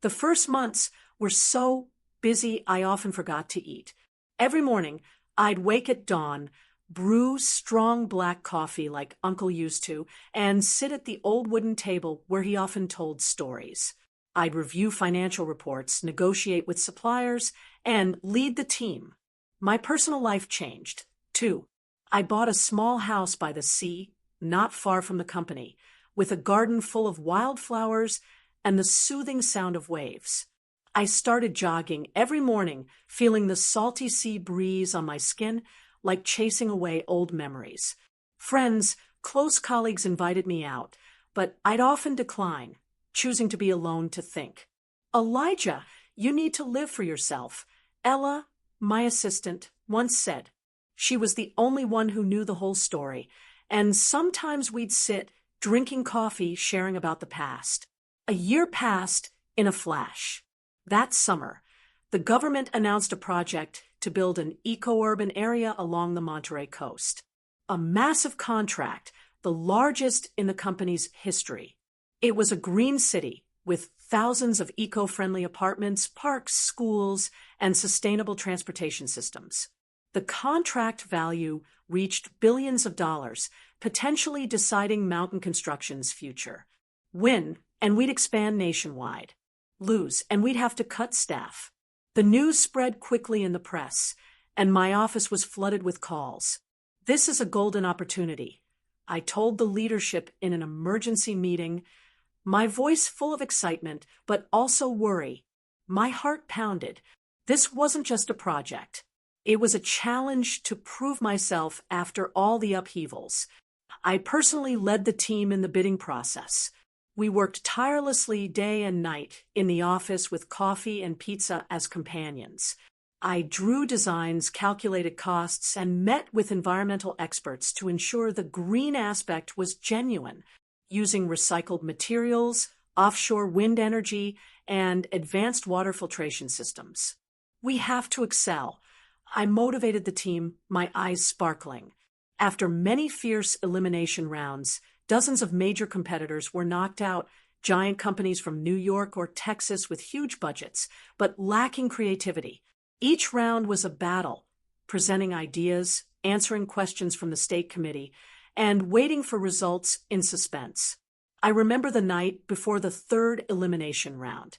The first months were so busy I often forgot to eat. Every morning, I'd wake at dawn, brew strong black coffee like Uncle used to, and sit at the old wooden table where he often told stories. I'd review financial reports, negotiate with suppliers, and lead the team. My personal life changed, too. I bought a small house by the sea, not far from the company, with a garden full of wildflowers and the soothing sound of waves. I started jogging every morning, feeling the salty sea breeze on my skin, like chasing away old memories. Friends, close colleagues invited me out, but I'd often decline, choosing to be alone to think. Elijah, you need to live for yourself. Ella, my assistant, once said. She was the only one who knew the whole story, and sometimes we'd sit, drinking coffee, sharing about the past. A year passed in a flash. That summer, the government announced a project to build an eco-urban area along the Monterey coast. A massive contract, the largest in the company's history. It was a green city with thousands of eco-friendly apartments, parks, schools, and sustainable transportation systems. The contract value reached billions of dollars, potentially deciding mountain construction's future. Win, and we'd expand nationwide. Lose, and we'd have to cut staff. The news spread quickly in the press, and my office was flooded with calls. This is a golden opportunity, I told the leadership in an emergency meeting, my voice full of excitement, but also worry. My heart pounded. This wasn't just a project. It was a challenge to prove myself after all the upheavals. I personally led the team in the bidding process. We worked tirelessly day and night in the office with coffee and pizza as companions. I drew designs, calculated costs, and met with environmental experts to ensure the green aspect was genuine, using recycled materials, offshore wind energy, and advanced water filtration systems. We have to excel. I motivated the team, my eyes sparkling. After many fierce elimination rounds, dozens of major competitors were knocked out, giant companies from New York or Texas with huge budgets, but lacking creativity. Each round was a battle, presenting ideas, answering questions from the state committee, and waiting for results in suspense. I remember the night before the third elimination round.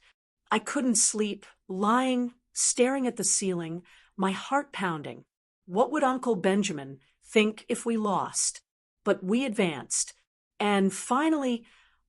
I couldn't sleep, lying, staring at the ceiling, my heart pounding. What would Uncle Benjamin think if we lost? But we advanced. And finally,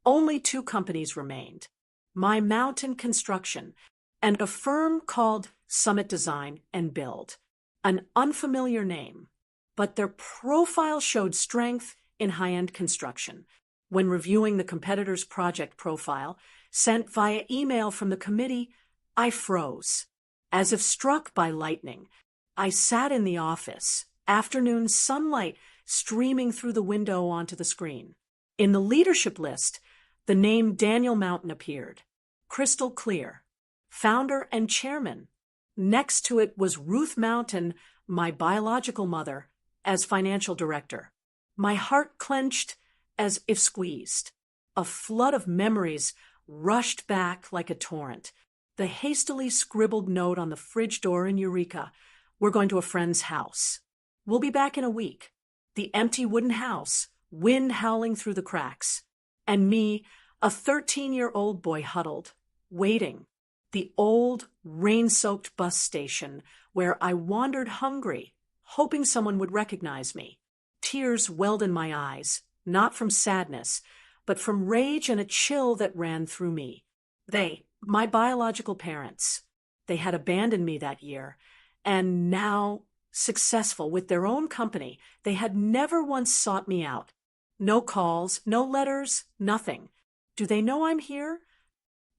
only two companies remained. My Mountain Construction and a firm called Summit Design and Build. An unfamiliar name, but their profile showed strength in high-end construction. When reviewing the competitor's project profile, sent via email from the committee, I froze. As if struck by lightning, I sat in the office, afternoon sunlight streaming through the window onto the screen. In the leadership list, the name Daniel Mountain appeared, crystal clear, founder and chairman. Next to it was Ruth Mountain, my biological mother, as financial director. My heart clenched as if squeezed. A flood of memories rushed back like a torrent. The hastily scribbled note on the fridge door in Eureka, "We're going to a friend's house. We'll be back in a week." The empty wooden house, wind howling through the cracks. And me, a 13-year-old boy huddled, waiting. The old, rain-soaked bus station where I wandered hungry, hoping someone would recognize me. Tears welled in my eyes, not from sadness, but from rage and a chill that ran through me. They, my biological parents, they had abandoned me that year, and now, successful with their own company, they had never once sought me out. No calls, no letters, nothing. Do they know I'm here?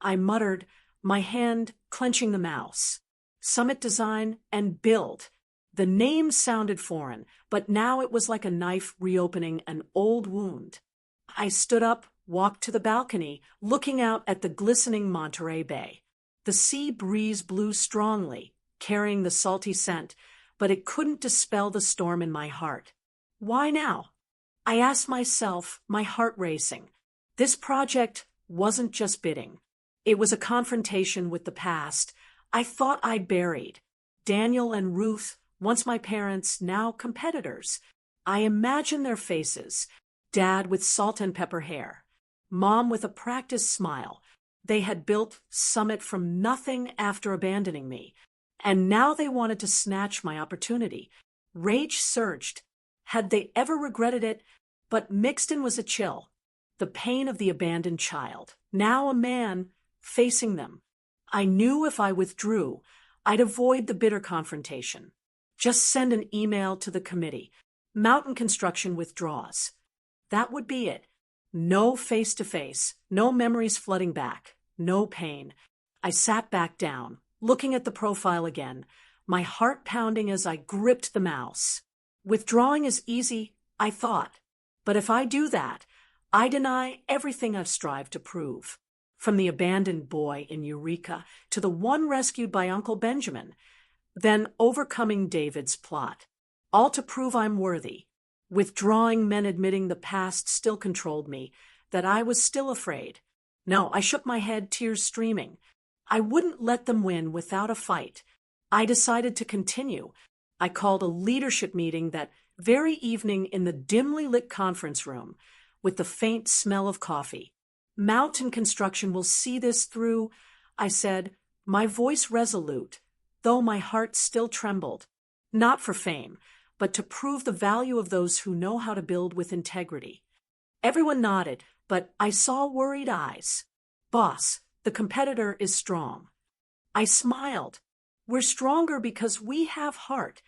I muttered, my hand clenching the mouse. Summit Design and Build. The name sounded foreign, but now it was like a knife reopening an old wound. I stood up, walked to the balcony, looking out at the glistening Monterey Bay. The sea breeze blew strongly, carrying the salty scent, but it couldn't dispel the storm in my heart. Why now? I asked myself, my heart racing. This project wasn't just bidding. It was a confrontation with the past I thought I'd buried. Daniel and Ruth, once my parents, now competitors. I imagined their faces. Dad with salt and pepper hair. Mom with a practiced smile. They had built Summit from nothing after abandoning me. And now they wanted to snatch my opportunity. Rage surged. Had they ever regretted it? But mixed in was a chill. The pain of the abandoned child. Now a man facing them. I knew if I withdrew, I'd avoid the bitter confrontation. Just send an email to the committee. Mountain Construction withdraws. That would be it. No face-to-face, no memories flooding back, no pain. I sat back down, looking at the profile again, my heart pounding as I gripped the mouse. Withdrawing is easy, I thought. But if I do that, I deny everything I've strived to prove. From the abandoned boy in Eureka to the one rescued by Uncle Benjamin, then overcoming David's plot. All to prove I'm worthy. Withdrawing meant admitting the past still controlled me, that I was still afraid. No, I shook my head, tears streaming. I wouldn't let them win without a fight. I decided to continue. I called a leadership meeting that very evening in the dimly lit conference room, with the faint smell of coffee. Mountain Construction will see this through, I said, my voice resolute, though my heart still trembled. Not for fame, but to prove the value of those who know how to build with integrity. Everyone nodded, but I saw worried eyes. Boss, the competitor is strong. I smiled. We're stronger because we have heart.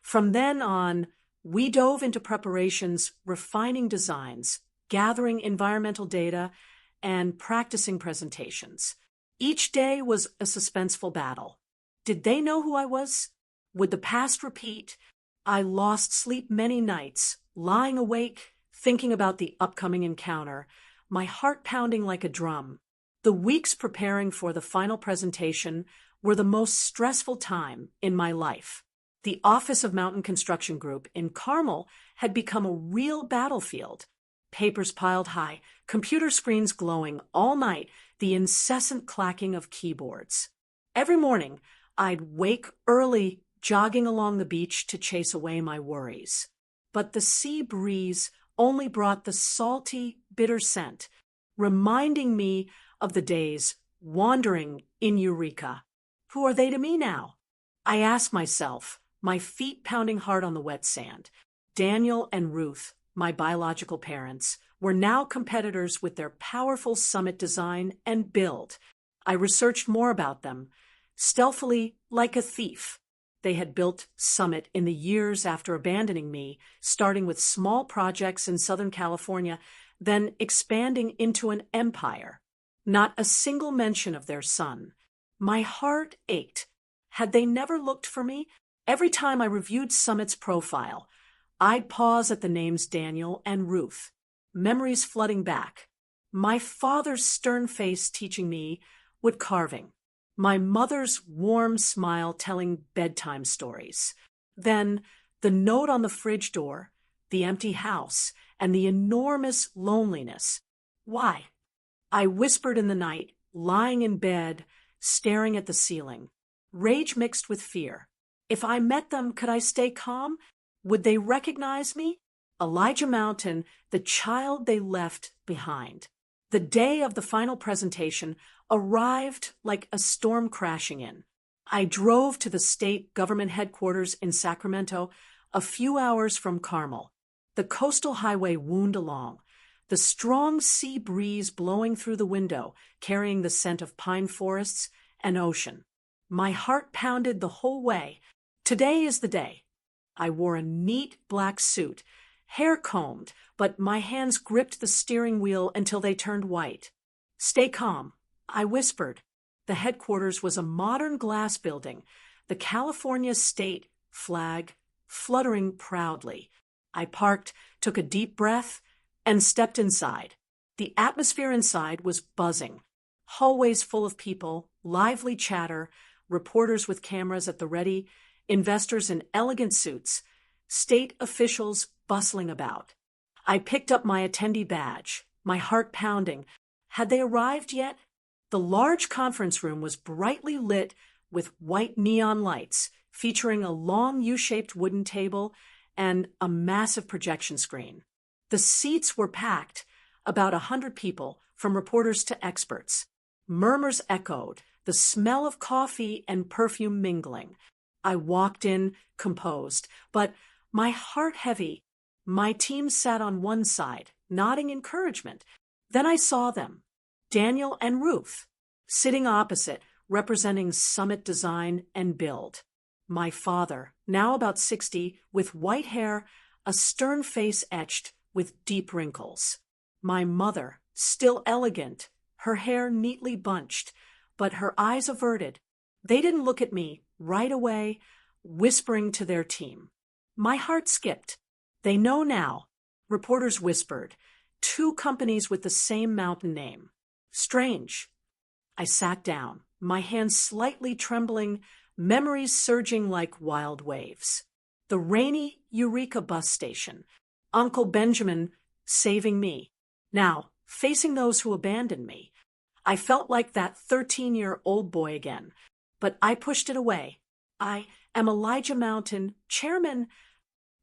From then on, we dove into preparations, refining designs, gathering environmental data, and practicing presentations. Each day was a suspenseful battle. Did they know who I was? Would the past repeat? I lost sleep many nights, lying awake, thinking about the upcoming encounter, my heart pounding like a drum. The weeks preparing for the final presentation were the most stressful time in my life. The office of Mountain Construction Group in Carmel had become a real battlefield. Papers piled high, computer screens glowing all night, the incessant clacking of keyboards. Every morning, I'd wake early, jogging along the beach to chase away my worries. But the sea breeze only brought the salty, bitter scent, reminding me of the days wandering in Eureka. Who are they to me now? I asked myself, my feet pounding hard on the wet sand. Daniel and Ruth, my biological parents, were now competitors with their powerful Summit design and build. I researched more about them. Stealthily, like a thief, they had built Summit in the years after abandoning me, starting with small projects in Southern California, then expanding into an empire. Not a single mention of their son. My heart ached. Had they never looked for me? Every time I reviewed Summit's profile, I'd pause at the names Daniel and Ruth, memories flooding back. My father's stern face teaching me wood carving. My mother's warm smile telling bedtime stories. Then the note on the fridge door, the empty house, and the enormous loneliness. Why? I whispered in the night, lying in bed, staring at the ceiling. Rage mixed with fear. If I met them, could I stay calm? Would they recognize me? Elijah Mountain, the child they left behind. The day of the final presentation arrived like a storm crashing in. I drove to the state government headquarters in Sacramento, a few hours from Carmel. The coastal highway wound along, the strong sea breeze blowing through the window, carrying the scent of pine forests and ocean. My heart pounded the whole way. Today is the day. I wore a neat black suit, hair combed, but my hands gripped the steering wheel until they turned white. Stay calm, I whispered. The headquarters was a modern glass building, the California state flag fluttering proudly. I parked, took a deep breath, and stepped inside. The atmosphere inside was buzzing. Hallways full of people, lively chatter, reporters with cameras at the ready, investors in elegant suits, state officials bustling about. I picked up my attendee badge, my heart pounding. Had they arrived yet? The large conference room was brightly lit with white neon lights, featuring a long U-shaped wooden table and a massive projection screen. The seats were packed, about 100 people, from reporters to experts. Murmurs echoed, the smell of coffee and perfume mingling. I walked in, composed, but my heart heavy. My team sat on one side, nodding encouragement. Then I saw them, Daniel and Ruth, sitting opposite, representing Summit Design and Build. My father, now about 60, with white hair, a stern face etched with deep wrinkles. My mother, still elegant, her hair neatly bunched, but her eyes averted. They didn't look at me right away, whispering to their team. My heart skipped. They know now, reporters whispered. 2 companies with the same mountain name. Strange. I sat down, my hands slightly trembling, memories surging like wild waves. The rainy Eureka bus station. Uncle Benjamin saving me. Now, facing those who abandoned me. I felt like that 13-year-old boy again, but I pushed it away. I am Elijah Mountain, chairman.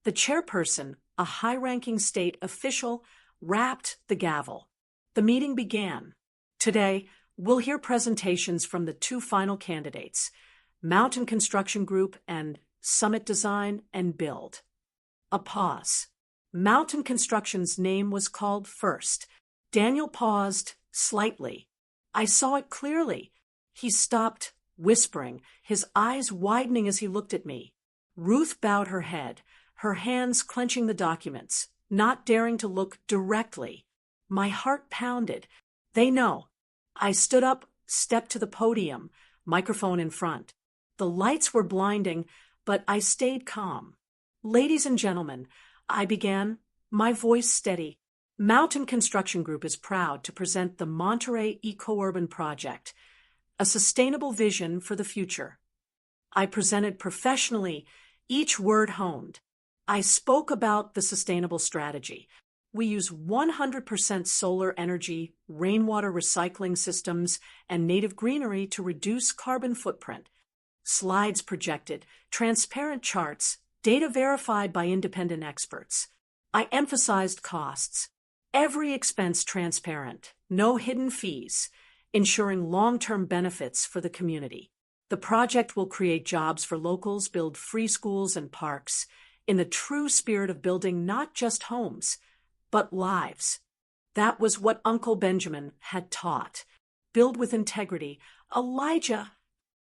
The chairperson, a high-ranking state official, rapped the gavel. The meeting began. Today, we'll hear presentations from the 2 final candidates, Mountain Construction Group and Summit Design and Build. A pause. Mountain Construction's name was called first. Daniel paused slightly. I saw it clearly. He stopped, whispering, his eyes widening as he looked at me. Ruth bowed her head, her hands clenching the documents, not daring to look directly. My heart pounded. They know. I stood up, stepped to the podium, microphone in front. The lights were blinding, but I stayed calm. Ladies and gentlemen, I began, my voice steady. Mountain Construction Group is proud to present the Monterey Eco-Urban Project, a sustainable vision for the future. I presented professionally, each word honed. I spoke about the sustainable strategy. We use 100% solar energy, rainwater recycling systems, and native greenery to reduce carbon footprint. Slides projected, transparent charts, data verified by independent experts. I emphasized costs. Every expense transparent, no hidden fees, ensuring long-term benefits for the community. The project will create jobs for locals, build free schools and parks, in the true spirit of building not just homes, but lives. That was what Uncle Benjamin had taught. Build with integrity. Elijah.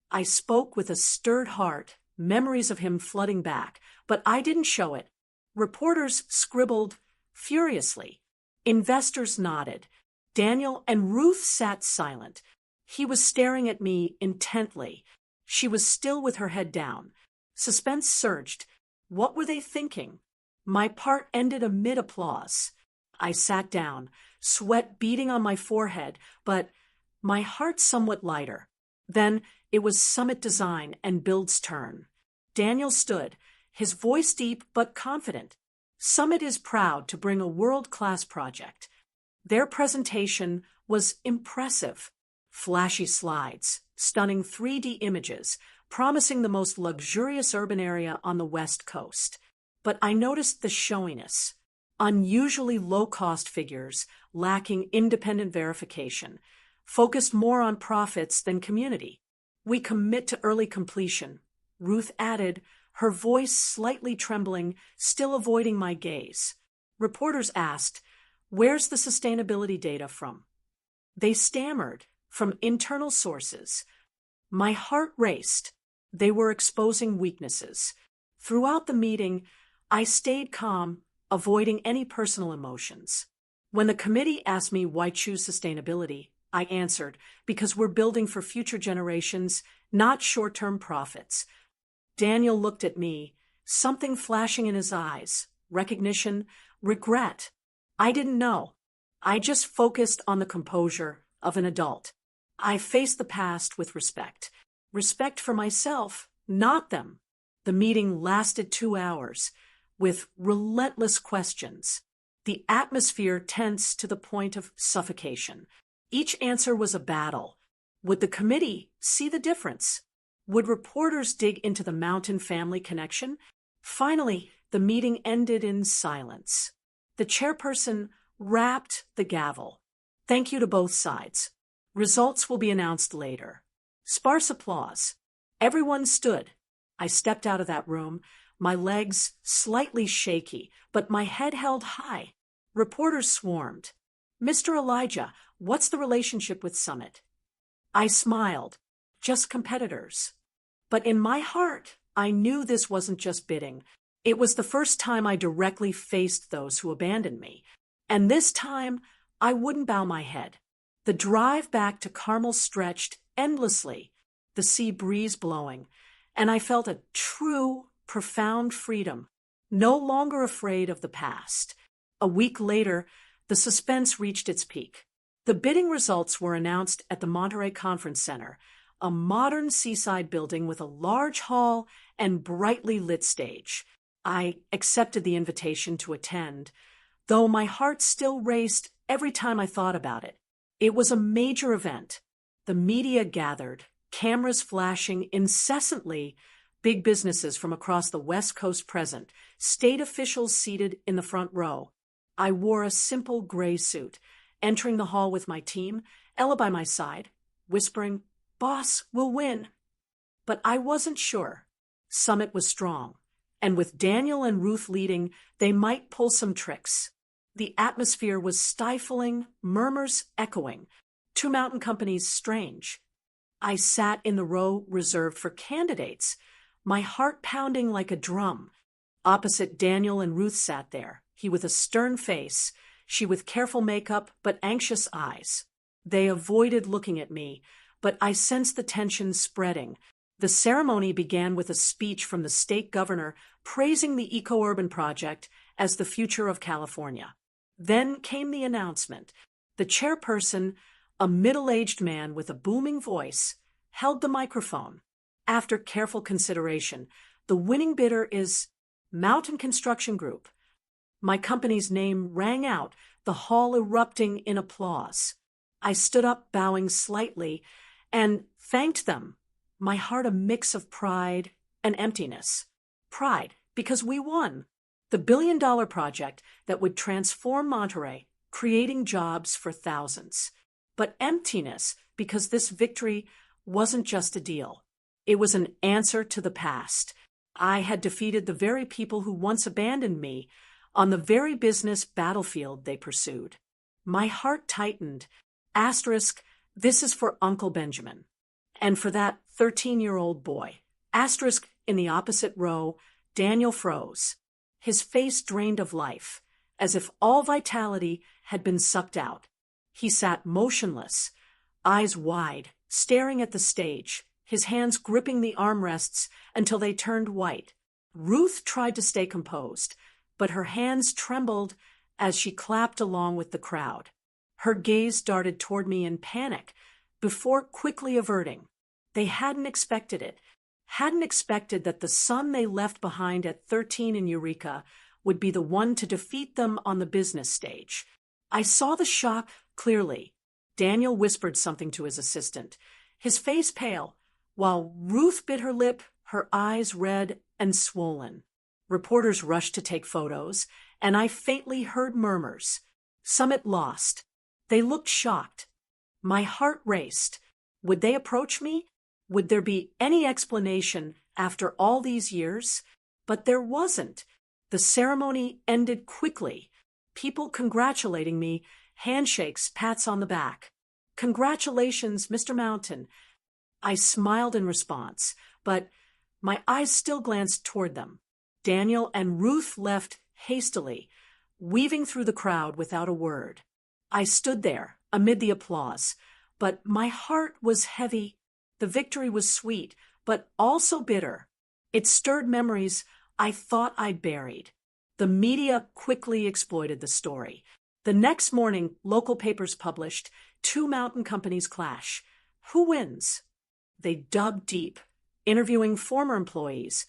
I spoke with a stirred heart, memories of him flooding back, but I didn't show it. Reporters scribbled furiously. Investors nodded. Daniel and Ruth sat silent. He was staring at me intently. She was still with her head down. Suspense surged. What were they thinking? My part ended amid applause. I sat down, sweat beading on my forehead, but my heart somewhat lighter. Then it was Summit Design and Build's turn. Daniel stood, his voice deep but confident. Summit is proud to bring a world-class project. Their presentation was impressive. Flashy slides, stunning 3D images, promising the most luxurious urban area on the West Coast. But I noticed the showiness. Unusually low-cost figures, lacking independent verification, focused more on profits than community. We commit to early completion, Ruth added, her voice slightly trembling, still avoiding my gaze. Reporters asked, "Where's the sustainability data from?" They stammered, "From internal sources." My heart raced. They were exposing weaknesses. Throughout the meeting, I stayed calm, avoiding any personal emotions. When the committee asked me why choose sustainability, I answered, because we're building for future generations, not short-term profits. Daniel looked at me, something flashing in his eyes, recognition, regret. I didn't know. I just focused on the composure of an adult. I faced the past with respect. Respect for myself, not them. The meeting lasted 2 hours, with relentless questions. The atmosphere tense to the point of suffocation. Each answer was a battle. Would the committee see the difference? Would reporters dig into the Mountain family connection? Finally, the meeting ended in silence. The chairperson rapped the gavel. Thank you to both sides. Results will be announced later. Sparse applause. Everyone stood. I stepped out of that room, my legs slightly shaky, but my head held high. Reporters swarmed. Mr. Elijah, what's the relationship with Summit? I smiled. Just competitors. But in my heart, I knew this wasn't just bidding. It was the first time I directly faced those who abandoned me. And this time, I wouldn't bow my head. The drive back to Carmel stretched endlessly, the sea breeze blowing, and I felt a true, profound freedom, no longer afraid of the past. A week later, the suspense reached its peak. The bidding results were announced at the Monterey Conference Center, a modern seaside building with a large hall and brightly lit stage. I accepted the invitation to attend, though my heart still raced every time I thought about it. It was a major event. The media gathered, cameras flashing incessantly, big businesses from across the West Coast present, state officials seated in the front row. I wore a simple gray suit, entering the hall with my team, Ella by my side, whispering, "Boss, we'll win." But I wasn't sure. Summit was strong, and with Daniel and Ruth leading, they might pull some tricks. The atmosphere was stifling, murmurs echoing. Two mountain companies strange. I sat in the row reserved for candidates, my heart pounding like a drum. Opposite Daniel and Ruth sat there, he with a stern face, she with careful makeup but anxious eyes. They avoided looking at me, but I sensed the tension spreading. The ceremony began with a speech from the state governor praising the eco-urban project as the future of California. Then came the announcement. The chairperson, a middle-aged man with a booming voice, held the microphone. After careful consideration, the winning bidder is Mountain Construction Group. My company's name rang out, the hall erupting in applause. I stood up, bowing slightly, and thanked them, my heart a mix of pride and emptiness. Pride, because we won. The billion-dollar project that would transform Monterey, creating jobs for thousands. But emptiness, because this victory wasn't just a deal. It was an answer to the past. I had defeated the very people who once abandoned me on the very business battlefield they pursued. My heart tightened. Asterisk, this is for Uncle Benjamin. And for that 13-year-old boy. Asterisk, in the opposite row, Daniel froze. His face drained of life, as if all vitality had been sucked out. He sat motionless, eyes wide, staring at the stage, his hands gripping the armrests until they turned white. Ruth tried to stay composed, but her hands trembled as she clapped along with the crowd. Her gaze darted toward me in panic, before quickly averting. They hadn't expected it. Hadn't expected that the son they left behind at 13 in Eureka would be the one to defeat them on the business stage. I saw the shock clearly. Daniel whispered something to his assistant, his face pale, while Ruth bit her lip, her eyes red and swollen. Reporters rushed to take photos, and I faintly heard murmurs. Summit lost. They looked shocked. My heart raced. Would they approach me? Would there be any explanation after all these years? But there wasn't. The ceremony ended quickly. People congratulating me, handshakes, pats on the back. Congratulations, Mr. Mountain. I smiled in response, but my eyes still glanced toward them. Daniel and Ruth left hastily, weaving through the crowd without a word. I stood there amid the applause, but my heart was heavy. The victory was sweet, but also bitter. It stirred memories I thought I'd buried. The media quickly exploited the story. The next morning, local papers published, two mountain companies clash. Who wins? They dug deep, interviewing former employees.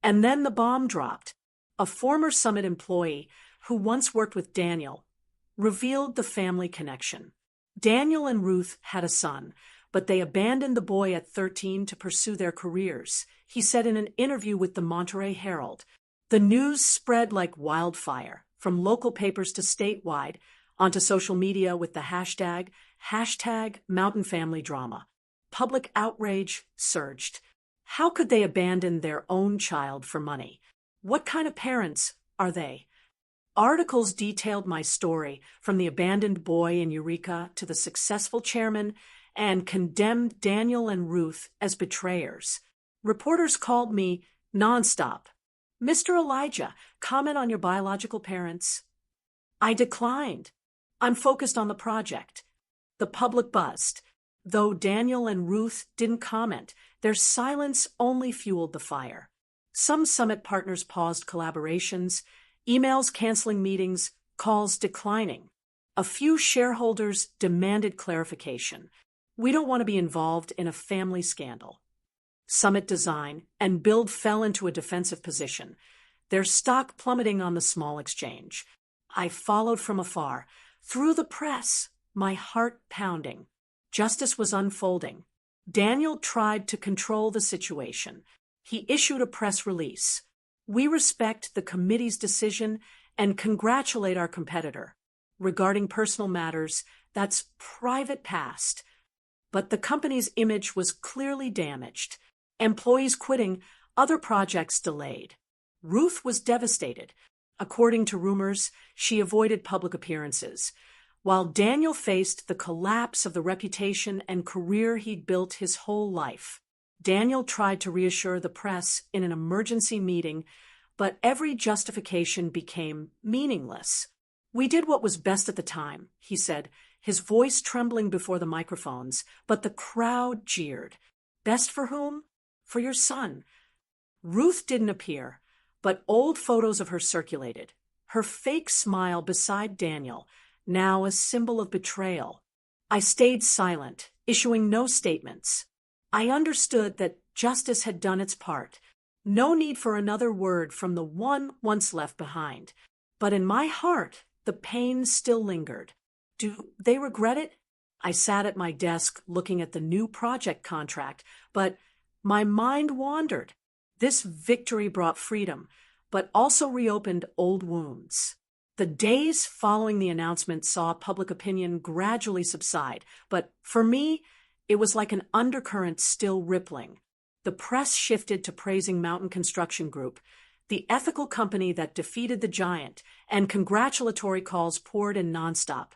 And then the bomb dropped. A former Summit employee who once worked with Daniel revealed the family connection. Daniel and Ruth had a son, but they abandoned the boy at 13 to pursue their careers, he said in an interview with the Monterey Herald. The news spread like wildfire, from local papers to statewide, onto social media with the hashtag Mountain Family Drama. Public outrage surged. How could they abandon their own child for money? What kind of parents are they? Articles detailed my story, from the abandoned boy in Eureka to the successful chairman, and condemned Daniel and Ruth as betrayers. Reporters called me nonstop. Mr. Elijah, comment on your biological parents. I declined. I'm focused on the project. The public buzzed. Though Daniel and Ruth didn't comment, their silence only fueled the fire. Some Summit partners paused collaborations, emails canceling meetings, calls declining. A few shareholders demanded clarification. We don't want to be involved in a family scandal. Summit Design and Build fell into a defensive position, their stock plummeting on the small exchange. I followed from afar, through the press, my heart pounding. Justice was unfolding. Daniel tried to control the situation. He issued a press release. We respect the committee's decision and congratulate our competitor. Regarding personal matters, that's private past. But the company's image was clearly damaged. Employees quitting, other projects delayed. Ruth was devastated. According to rumors, she avoided public appearances, while Daniel faced the collapse of the reputation and career he'd built his whole life. Daniel tried to reassure the press in an emergency meeting, but every justification became meaningless. We did what was best at the time, he said, his voice trembling before the microphones, but the crowd jeered. Best for whom? For your son. Ruth didn't appear, but old photos of her circulated. Her fake smile beside Daniel, now a symbol of betrayal. I stayed silent, issuing no statements. I understood that justice had done its part. No need for another word from the one once left behind. But in my heart, the pain still lingered. Do they regret it? I sat at my desk looking at the new project contract, but my mind wandered. This victory brought freedom, but also reopened old wounds. The days following the announcement saw public opinion gradually subside, but for me, it was like an undercurrent still rippling. The press shifted to praising Mountain Construction Group, the ethical company that defeated the giant, and congratulatory calls poured in nonstop.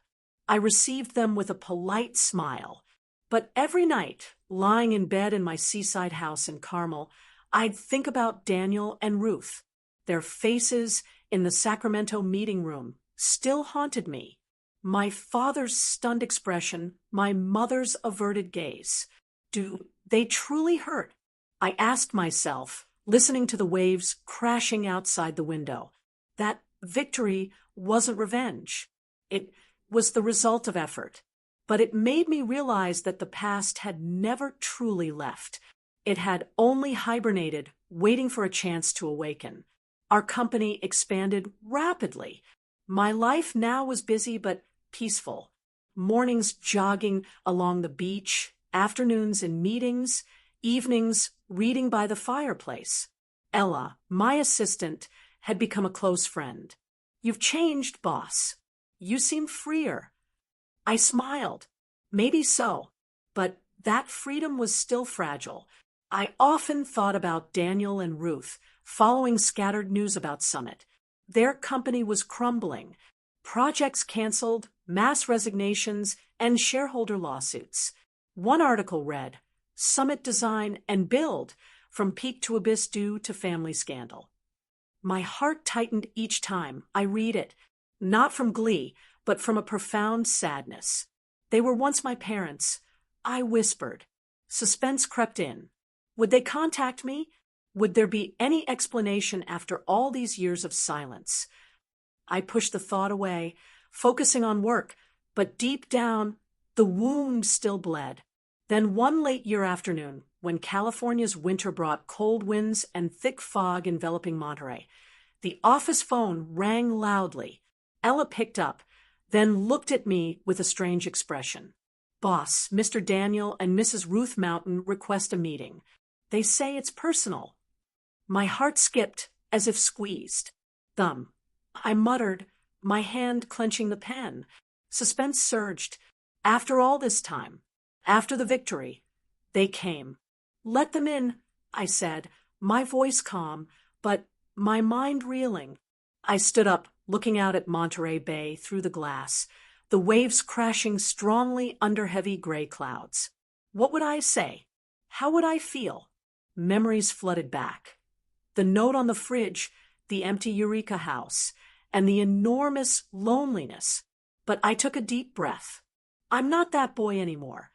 I received them with a polite smile. But every night, lying in bed in my seaside house in Carmel, I'd think about Daniel and Ruth. Their faces in the Sacramento meeting room still haunted me. My father's stunned expression, my mother's averted gaze. Do they truly hurt? I asked myself, listening to the waves crashing outside the window. That victory wasn't revenge. It was the result of effort. But it made me realize that the past had never truly left. It had only hibernated, waiting for a chance to awaken. Our company expanded rapidly. My life now was busy but peaceful. Mornings jogging along the beach, afternoons in meetings, evenings reading by the fireplace. Ella, my assistant, had become a close friend. You've changed, boss. You seem freer. I smiled. Maybe so, but that freedom was still fragile. I often thought about Daniel and Ruth, following scattered news about Summit. Their company was crumbling. Projects canceled, mass resignations, and shareholder lawsuits. One article read, Summit Design and Build, from peak to abyss due to family scandal. My heart tightened each time I read it, not from glee, but from a profound sadness. They were once my parents. I whispered. Suspense crept in. Would they contact me? Would there be any explanation after all these years of silence? I pushed the thought away, focusing on work, but deep down, the wound still bled. Then one late year afternoon, when California's winter brought cold winds and thick fog enveloping Monterey, the office phone rang loudly. Ella picked up, then looked at me with a strange expression. "Boss, Mr. Daniel and Mrs. Ruth Mountain request a meeting. They say it's personal." My heart skipped, as if squeezed. "Thumb." I muttered, my hand clenching the pen. Suspense surged. After all this time, after the victory, they came. "Let them in," I said, my voice calm, but my mind reeling. I stood up, looking out at Monterey Bay through the glass, the waves crashing strongly under heavy gray clouds. What would I say? How would I feel? Memories flooded back. The note on the fridge, the empty Eureka house, and the enormous loneliness. But I took a deep breath. I'm not that boy anymore.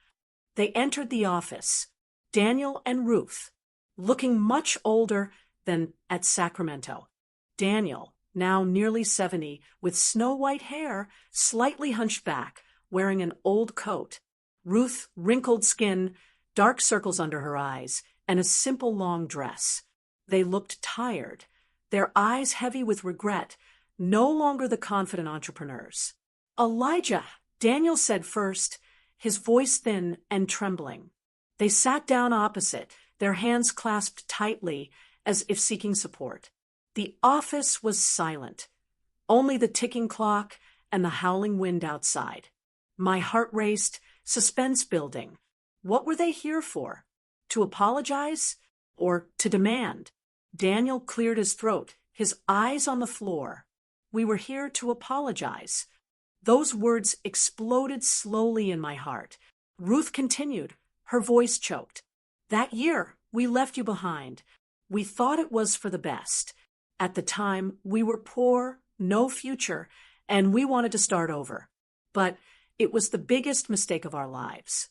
They entered the office, Daniel and Ruth, looking much older than at Sacramento. Daniel, now nearly 70, with snow-white hair, slightly hunched back, wearing an old coat. Ruth, wrinkled skin, dark circles under her eyes, and a simple long dress. They looked tired, their eyes heavy with regret, no longer the confident entrepreneurs. "Elijah," Daniel said first, his voice thin and trembling. They sat down opposite, their hands clasped tightly as if seeking support. The office was silent, only the ticking clock and the howling wind outside. My heart raced, suspense building. What were they here for? To apologize? Or to demand? Daniel cleared his throat, his eyes on the floor. "We were here to apologize." Those words exploded slowly in my heart. Ruth continued, her voice choked. "That year, we left you behind. We thought it was for the best. At the time, we were poor, no future, and we wanted to start over. But it was the biggest mistake of our lives."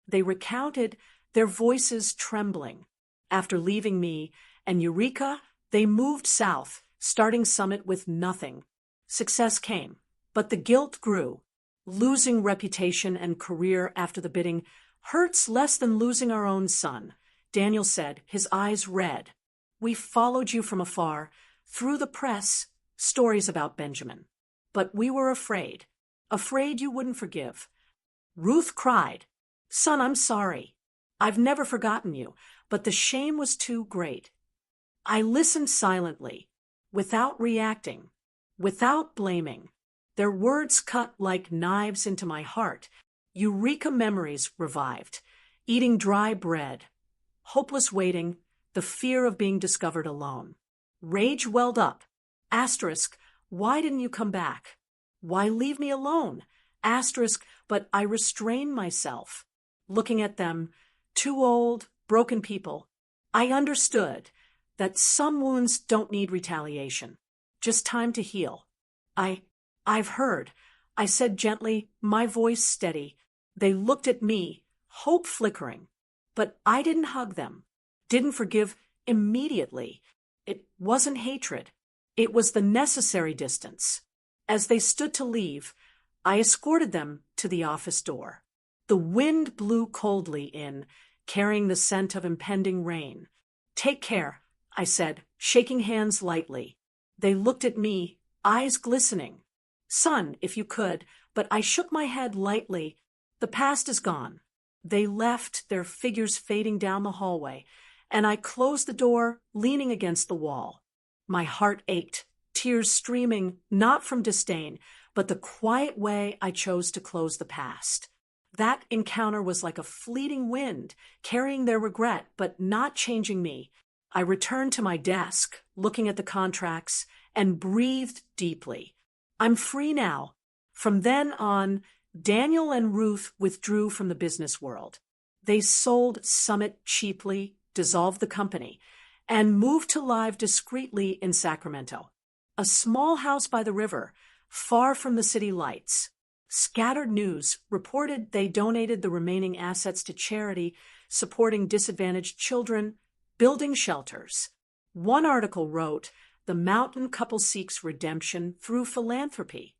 They recounted, their voices trembling. After leaving me and Eureka, they moved south, starting Summit with nothing. Success came, but the guilt grew. Losing reputation and career after the bidding hurts less than losing our own son, Daniel said, his eyes red. "We followed you from afar, through the press, stories about Benjamin. But we were afraid you wouldn't forgive." Ruth cried, "Son, I'm sorry. I've never forgotten you, but the shame was too great." I listened silently, without reacting, without blaming. Their words cut like knives into my heart. Eureka memories revived. Eating dry bread, hopeless waiting, the fear of being discovered alone. Rage welled up. Asterisk, why didn't you come back? Why leave me alone? Asterisk, but I restrained myself. Looking at them, two old, broken people, I understood that some wounds don't need retaliation, just time to heal. I've heard," I said gently, my voice steady. They looked at me, hope flickering. But I didn't hug them, didn't forgive immediately. It wasn't hatred. It was the necessary distance. As they stood to leave, I escorted them to the office door. The wind blew coldly in, carrying the scent of impending rain. "Take care," I said, shaking hands lightly. They looked at me, eyes glistening. "Son, if you could," but I shook my head lightly. "The past is gone." They left, their figures fading down the hallway, and I closed the door, leaning against the wall. My heart ached, tears streaming, not from disdain, but the quiet way I chose to close the past. That encounter was like a fleeting wind, carrying their regret, but not changing me. I returned to my desk, looking at the contracts, and breathed deeply. I'm free now. From then on, Daniel and Ruth withdrew from the business world. They sold Summit cheaply, dissolved the company, and moved to live discreetly in Sacramento, a small house by the river, far from the city lights. Scattered news reported they donated the remaining assets to charity, supporting disadvantaged children, building shelters. One article wrote, "The mountain couple seeks redemption through philanthropy."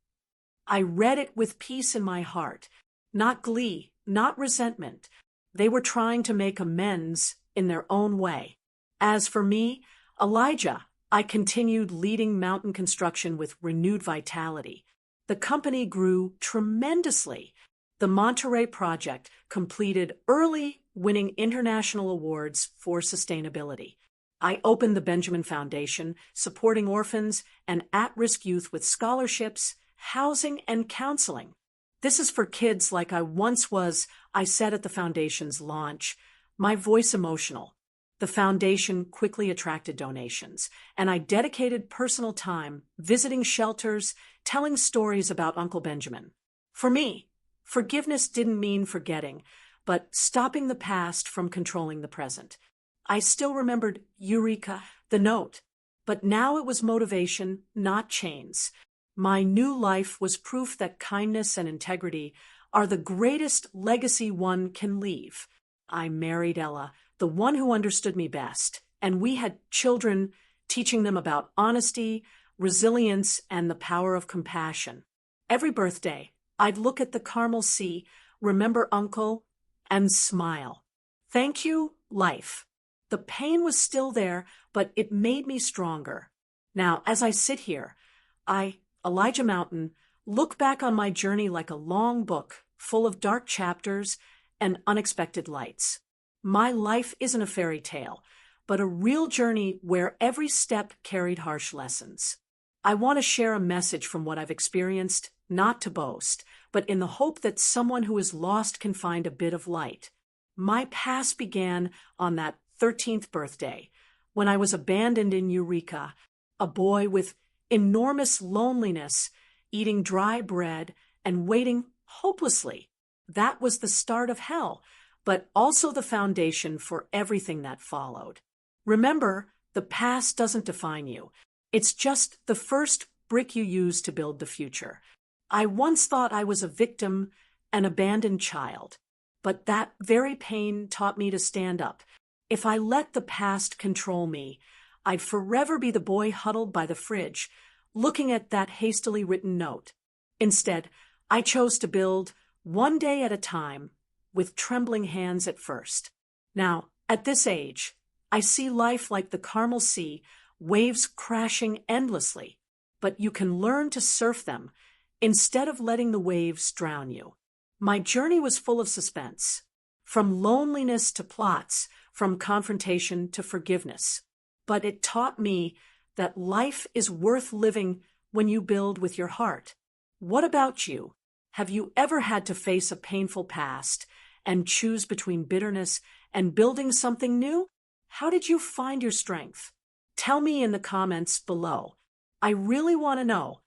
I read it with peace in my heart, not glee, not resentment. They were trying to make amends in their own way. As for me, Elijah, I continued leading mountain construction with renewed vitality. The company grew tremendously. The Monterey project completed early, winning international awards for sustainability. I opened the Benjamin Foundation, supporting orphans and at-risk youth with scholarships, housing, and counseling. This is for kids like I once was, I said at the foundation's launch, my voice emotional. The foundation quickly attracted donations, and I dedicated personal time visiting shelters, telling stories about Uncle Benjamin. For me, forgiveness didn't mean forgetting, but stopping the past from controlling the present. I still remembered Eureka, the note, but now it was motivation, not chains. My new life was proof that kindness and integrity are the greatest legacy one can leave. I married Ella, the one who understood me best, and we had children, teaching them about honesty, resilience, and the power of compassion. Every birthday, I'd look at the Carmel Sea, remember Uncle, and smile. Thank you, life. The pain was still there, but it made me stronger. Now, as I sit here, Elijah Mountain, look back on my journey like a long book full of dark chapters and unexpected lights. My life isn't a fairy tale, but a real journey where every step carried harsh lessons. I want to share a message from what I've experienced, not to boast, but in the hope that someone who is lost can find a bit of light. My past began on that 13th birthday, when I was abandoned in Eureka, a boy with enormous loneliness, eating dry bread and waiting hopelessly. That was the start of hell, but also the foundation for everything that followed. Remember, the past doesn't define you. It's just the first brick you use to build the future. I once thought I was a victim, an abandoned child, but that very pain taught me to stand up. If I let the past control me, I'd forever be the boy huddled by the fridge, looking at that hastily written note. Instead, I chose to build one day at a time, with trembling hands at first. Now, at this age, I see life like the Carmel Sea, waves crashing endlessly, but you can learn to surf them instead of letting the waves drown you. My journey was full of suspense, from loneliness to plots, from confrontation to forgiveness. But it taught me that life is worth living when you build with your heart. What about you? Have you ever had to face a painful past and choose between bitterness and building something new? How did you find your strength? Tell me in the comments below. I really want to know.